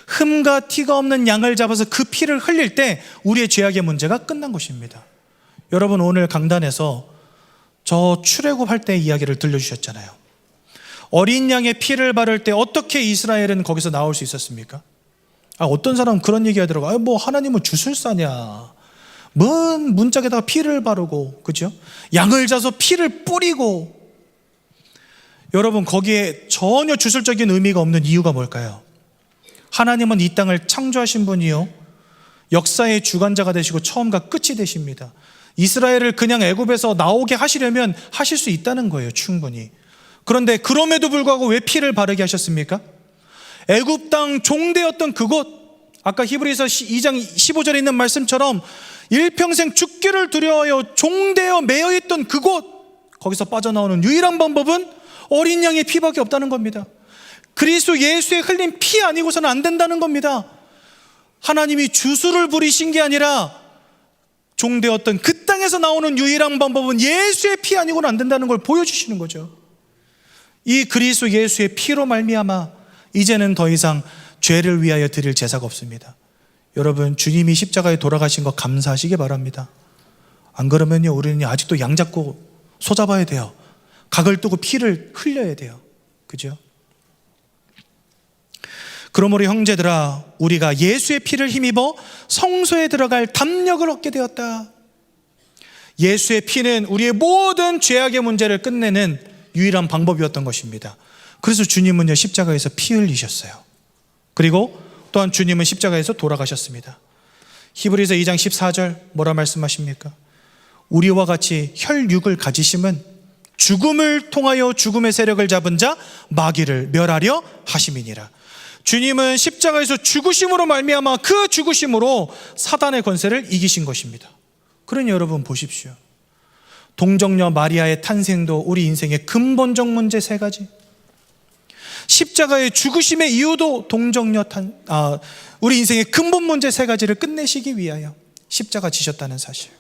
A: 흠과 티가 없는 양을 잡아서 그 피를 흘릴 때 우리의 죄악의 문제가 끝난 것입니다. 여러분, 오늘 강단에서 저 출애굽할 때의 이야기를 들려주셨잖아요. 어린 양의 피를 바를 때 어떻게 이스라엘은 거기서 나올 수 있었습니까? 어떤 사람은 그런 얘기 하더라고요. 뭐 하나님은 주술사냐, 뭔 문짝에다가 피를 바르고, 그죠? 양을 잡아서 피를 뿌리고. 여러분, 거기에 전혀 주술적인 의미가 없는 이유가 뭘까요? 하나님은 이 땅을 창조하신 분이요, 역사의 주관자가 되시고 처음과 끝이 되십니다. 이스라엘을 그냥 애굽에서 나오게 하시려면 하실 수 있다는 거예요, 충분히. 그런데 그럼에도 불구하고 왜 피를 바르게 하셨습니까? 애굽 땅 종되었던 그곳, 아까 히브리서 2장 15절에 있는 말씀처럼 일평생 죽기를 두려워하여 종되어 매여있던 그곳, 거기서 빠져나오는 유일한 방법은 어린 양의 피밖에 없다는 겁니다. 그리스도 예수의 흘린 피 아니고서는 안 된다는 겁니다. 하나님이 주술을 부리신 게 아니라 종되었던 그 땅에서 나오는 유일한 방법은 예수의 피 아니고는 안 된다는 걸 보여주시는 거죠. 이 그리스도 예수의 피로 말미암아 이제는 더 이상 죄를 위하여 드릴 제사가 없습니다. 여러분, 주님이 십자가에 돌아가신 거 감사하시기 바랍니다. 안 그러면요, 우리는 아직도 양 잡고 소 잡아야 돼요. 각을 뜨고 피를 흘려야 돼요. 그죠? 그러므로 형제들아, 우리가 예수의 피를 힘입어 성소에 들어갈 담력을 얻게 되었다. 예수의 피는 우리의 모든 죄악의 문제를 끝내는 유일한 방법이었던 것입니다. 그래서 주님은요, 십자가에서 피 흘리셨어요. 그리고 또한 주님은 십자가에서 돌아가셨습니다. 히브리서 2장 14절 뭐라 말씀하십니까? 우리와 같이 혈육을 가지심은 죽음을 통하여 죽음의 세력을 잡은 자 마귀를 멸하려 하심이니라. 주님은 십자가에서 죽으심으로 말미암아 그 죽으심으로 사단의 권세를 이기신 것입니다. 그러니 여러분 보십시오. 동정녀 마리아의 탄생도 우리 인생의 근본적 문제 세 가지, 십자가의 죽으심의 이유도 우리 인생의 근본 문제 세 가지를 끝내시기 위하여 십자가 지셨다는 사실.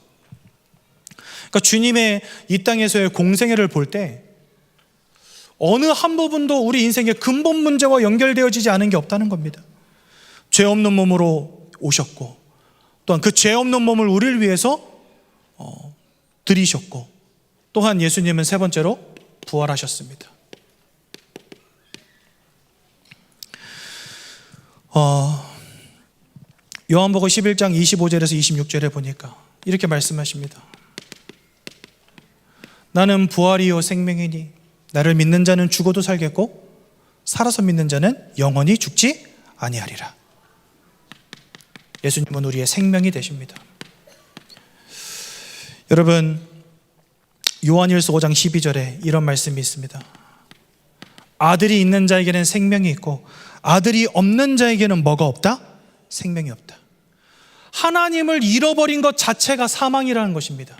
A: 그러니까 주님의 이 땅에서의 공생애를 볼 때 어느 한 부분도 우리 인생의 근본 문제와 연결되어지지 않은 게 없다는 겁니다. 죄 없는 몸으로 오셨고, 또한 그 죄 없는 몸을 우리를 위해서 드리셨고, 또한 예수님은 세 번째로 부활하셨습니다. 요한복음 11장 25절에서 26절에 보니까 이렇게 말씀하십니다. 나는 부활이요 생명이니 나를 믿는 자는 죽어도 살겠고 살아서 믿는 자는 영원히 죽지 아니하리라. 예수님은 우리의 생명이 되십니다. 여러분, 요한일서 5장 12절에 이런 말씀이 있습니다. 아들이 있는 자에게는 생명이 있고 아들이 없는 자에게는 뭐가 없다? 생명이 없다. 하나님을 잃어버린 것 자체가 사망이라는 것입니다.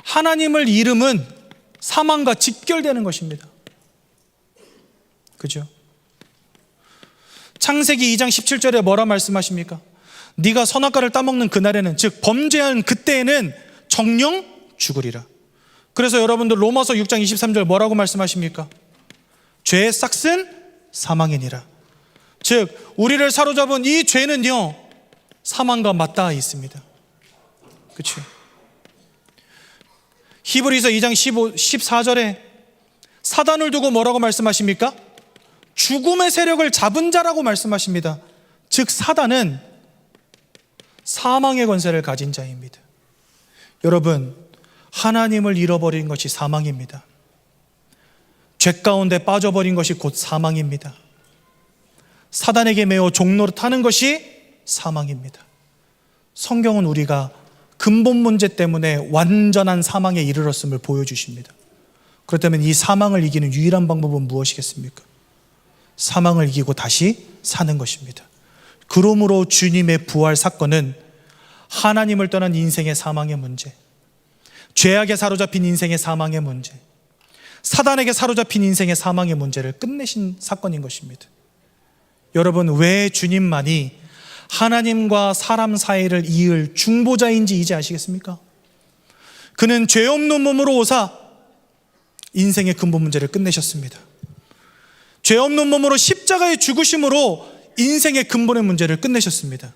A: 하나님을 잃음은 사망과 직결되는 것입니다. 그죠? 창세기 2장 17절에 뭐라 말씀하십니까? 네가 선악과를 따먹는 그날에는, 즉 범죄한 그때에는 정령 죽으리라. 그래서 여러분들 로마서 6장 23절 뭐라고 말씀하십니까? 죄의 싹은 사망이니라. 즉 우리를 사로잡은 이 죄는요, 사망과 맞닿아 있습니다. 그렇죠? 히브리서 2장 14절에 사단을 두고 뭐라고 말씀하십니까? 죽음의 세력을 잡은 자라고 말씀하십니다. 즉 사단은 사망의 권세를 가진 자입니다. 여러분, 하나님을 잃어버린 것이 사망입니다. 죄 가운데 빠져버린 것이 곧 사망입니다. 사단에게 매어 종노릇하는 것이 사망입니다. 성경은 우리가 근본 문제 때문에 완전한 사망에 이르렀음을 보여주십니다. 그렇다면 이 사망을 이기는 유일한 방법은 무엇이겠습니까? 사망을 이기고 다시 사는 것입니다. 그러므로 주님의 부활 사건은 하나님을 떠난 인생의 사망의 문제, 죄악에 사로잡힌 인생의 사망의 문제, 사단에게 사로잡힌 인생의 사망의 문제를 끝내신 사건인 것입니다. 여러분, 왜 주님만이 하나님과 사람 사이를 이을 중보자인지 이제 아시겠습니까? 그는 죄 없는 몸으로 오사 인생의 근본 문제를 끝내셨습니다. 죄 없는 몸으로 십자가의 죽으심으로 인생의 근본의 문제를 끝내셨습니다.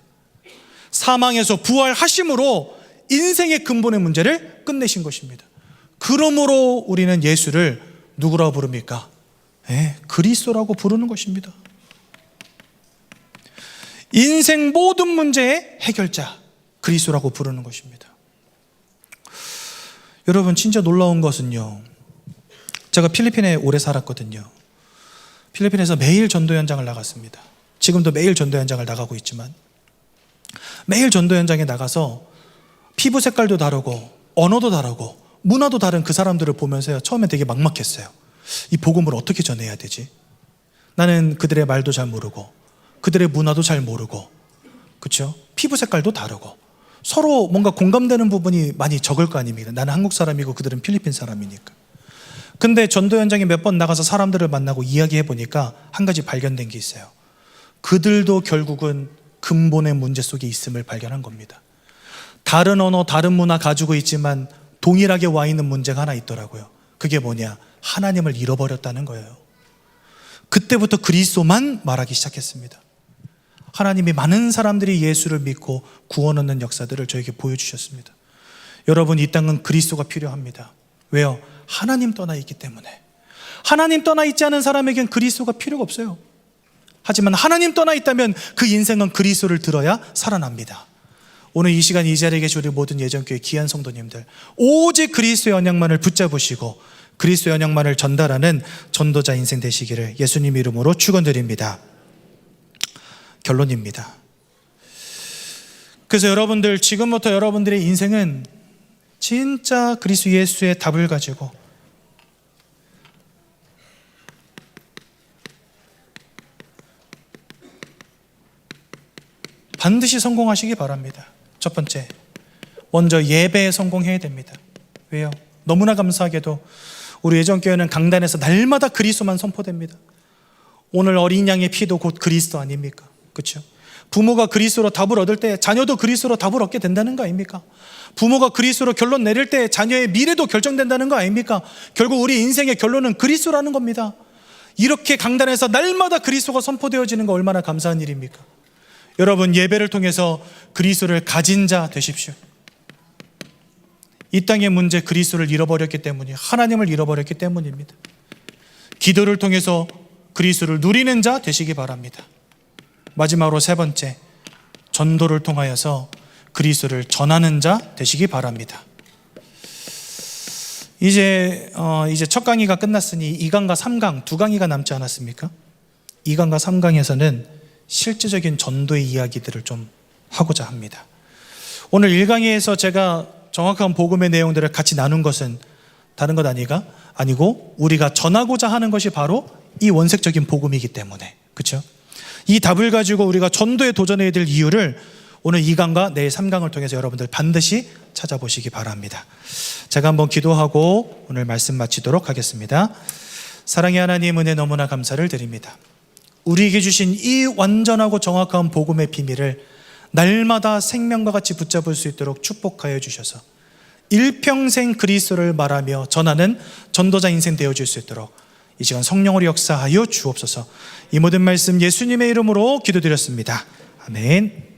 A: 사망에서 부활하심으로 인생의 근본의 문제를 끝내신 것입니다. 그러므로 우리는 예수를 누구라고 부릅니까? 그리스도라고 부르는 것입니다. 인생 모든 문제의 해결자, 그리스도라고 부르는 것입니다. 여러분, 진짜 놀라운 것은요, 제가 필리핀에 오래 살았거든요. 필리핀에서 매일 전도 현장을 나갔습니다. 지금도 매일 전도 현장을 나가고 있지만, 매일 전도 현장에 나가서 피부 색깔도 다르고 언어도 다르고 문화도 다른 그 사람들을 보면서요, 처음에 되게 막막했어요. 이 복음을 어떻게 전해야 되지? 나는 그들의 말도 잘 모르고 그들의 문화도 잘 모르고, 그렇죠? 피부 색깔도 다르고 서로 뭔가 공감되는 부분이 많이 적을 거 아닙니까? 나는 한국 사람이고 그들은 필리핀 사람이니까. 근데 전도 현장에 몇 번 나가서 사람들을 만나고 이야기해 보니까 한 가지 발견된 게 있어요. 그들도 결국은 근본의 문제 속에 있음을 발견한 겁니다. 다른 언어, 다른 문화 가지고 있지만 동일하게 와 있는 문제가 하나 있더라고요. 그게 뭐냐? 하나님을 잃어버렸다는 거예요. 그때부터 그리스도만 말하기 시작했습니다. 하나님이 많은 사람들이 예수를 믿고 구원 얻는 역사들을 저에게 보여주셨습니다. 여러분, 이 땅은 그리스도가 필요합니다. 왜요? 하나님 떠나 있기 때문에. 하나님 떠나 있지 않은 사람에겐 그리스도가 필요가 없어요. 하지만 하나님 떠나 있다면 그 인생은 그리스도를 들어야 살아납니다. 오늘 이 시간 이 자리에 계신 우리 모든 예전교회 귀한 성도님들, 오직 그리스도의 언약만을 붙잡으시고 그리스도의 언약만을 전달하는 전도자 인생 되시기를 예수님 이름으로 축원드립니다. 결론입니다. 그래서 여러분들, 지금부터 여러분들의 인생은 진짜 그리스도 예수의 답을 가지고 반드시 성공하시기 바랍니다. 첫 번째, 먼저 예배에 성공해야 됩니다. 왜요? 너무나 감사하게도 우리 예전교회는 강단에서 날마다 그리스도만 선포됩니다. 오늘 어린 양의 피도 곧 그리스도 아닙니까? 그렇죠? 부모가 그리스도로 답을 얻을 때 자녀도 그리스도로 답을 얻게 된다는 거 아닙니까? 부모가 그리스도로 결론 내릴 때 자녀의 미래도 결정된다는 거 아닙니까? 결국 우리 인생의 결론은 그리스도라는 겁니다. 이렇게 강단에서 날마다 그리스도가 선포되어지는 거 얼마나 감사한 일입니까? 여러분, 예배를 통해서 그리스도를 가진 자 되십시오. 이 땅의 문제, 그리스도를 잃어버렸기 때문이에요. 하나님을 잃어버렸기 때문입니다. 기도를 통해서 그리스도를 누리는 자 되시기 바랍니다. 마지막으로 세 번째, 전도를 통하여서 그리스도를 전하는 자 되시기 바랍니다. 이제 첫 강의가 끝났으니 2강과 3강 두 강의가 남지 않았습니까? 2강과 3강에서는 실제적인 전도의 이야기들을 좀 하고자 합니다. 오늘 1강에서 제가 정확한 복음의 내용들을 같이 나눈 것은 다른 것 아니고 우리가 전하고자 하는 것이 바로 이 원색적인 복음이기 때문에, 그렇죠? 이 답을 가지고 우리가 전도에 도전해야 될 이유를 오늘 2강과 내일 3강을 통해서 여러분들 반드시 찾아보시기 바랍니다. 제가 한번 기도하고 오늘 말씀 마치도록 하겠습니다. 사랑의 하나님, 은혜 너무나 감사를 드립니다. 우리에게 주신 이 완전하고 정확한 복음의 비밀을 날마다 생명과 같이 붙잡을 수 있도록 축복하여 주셔서 일평생 그리스도를 말하며 전하는 전도자 인생 되어줄 수 있도록 이 시간 성령으로 역사하여 주옵소서. 이 모든 말씀 예수님의 이름으로 기도드렸습니다. 아멘.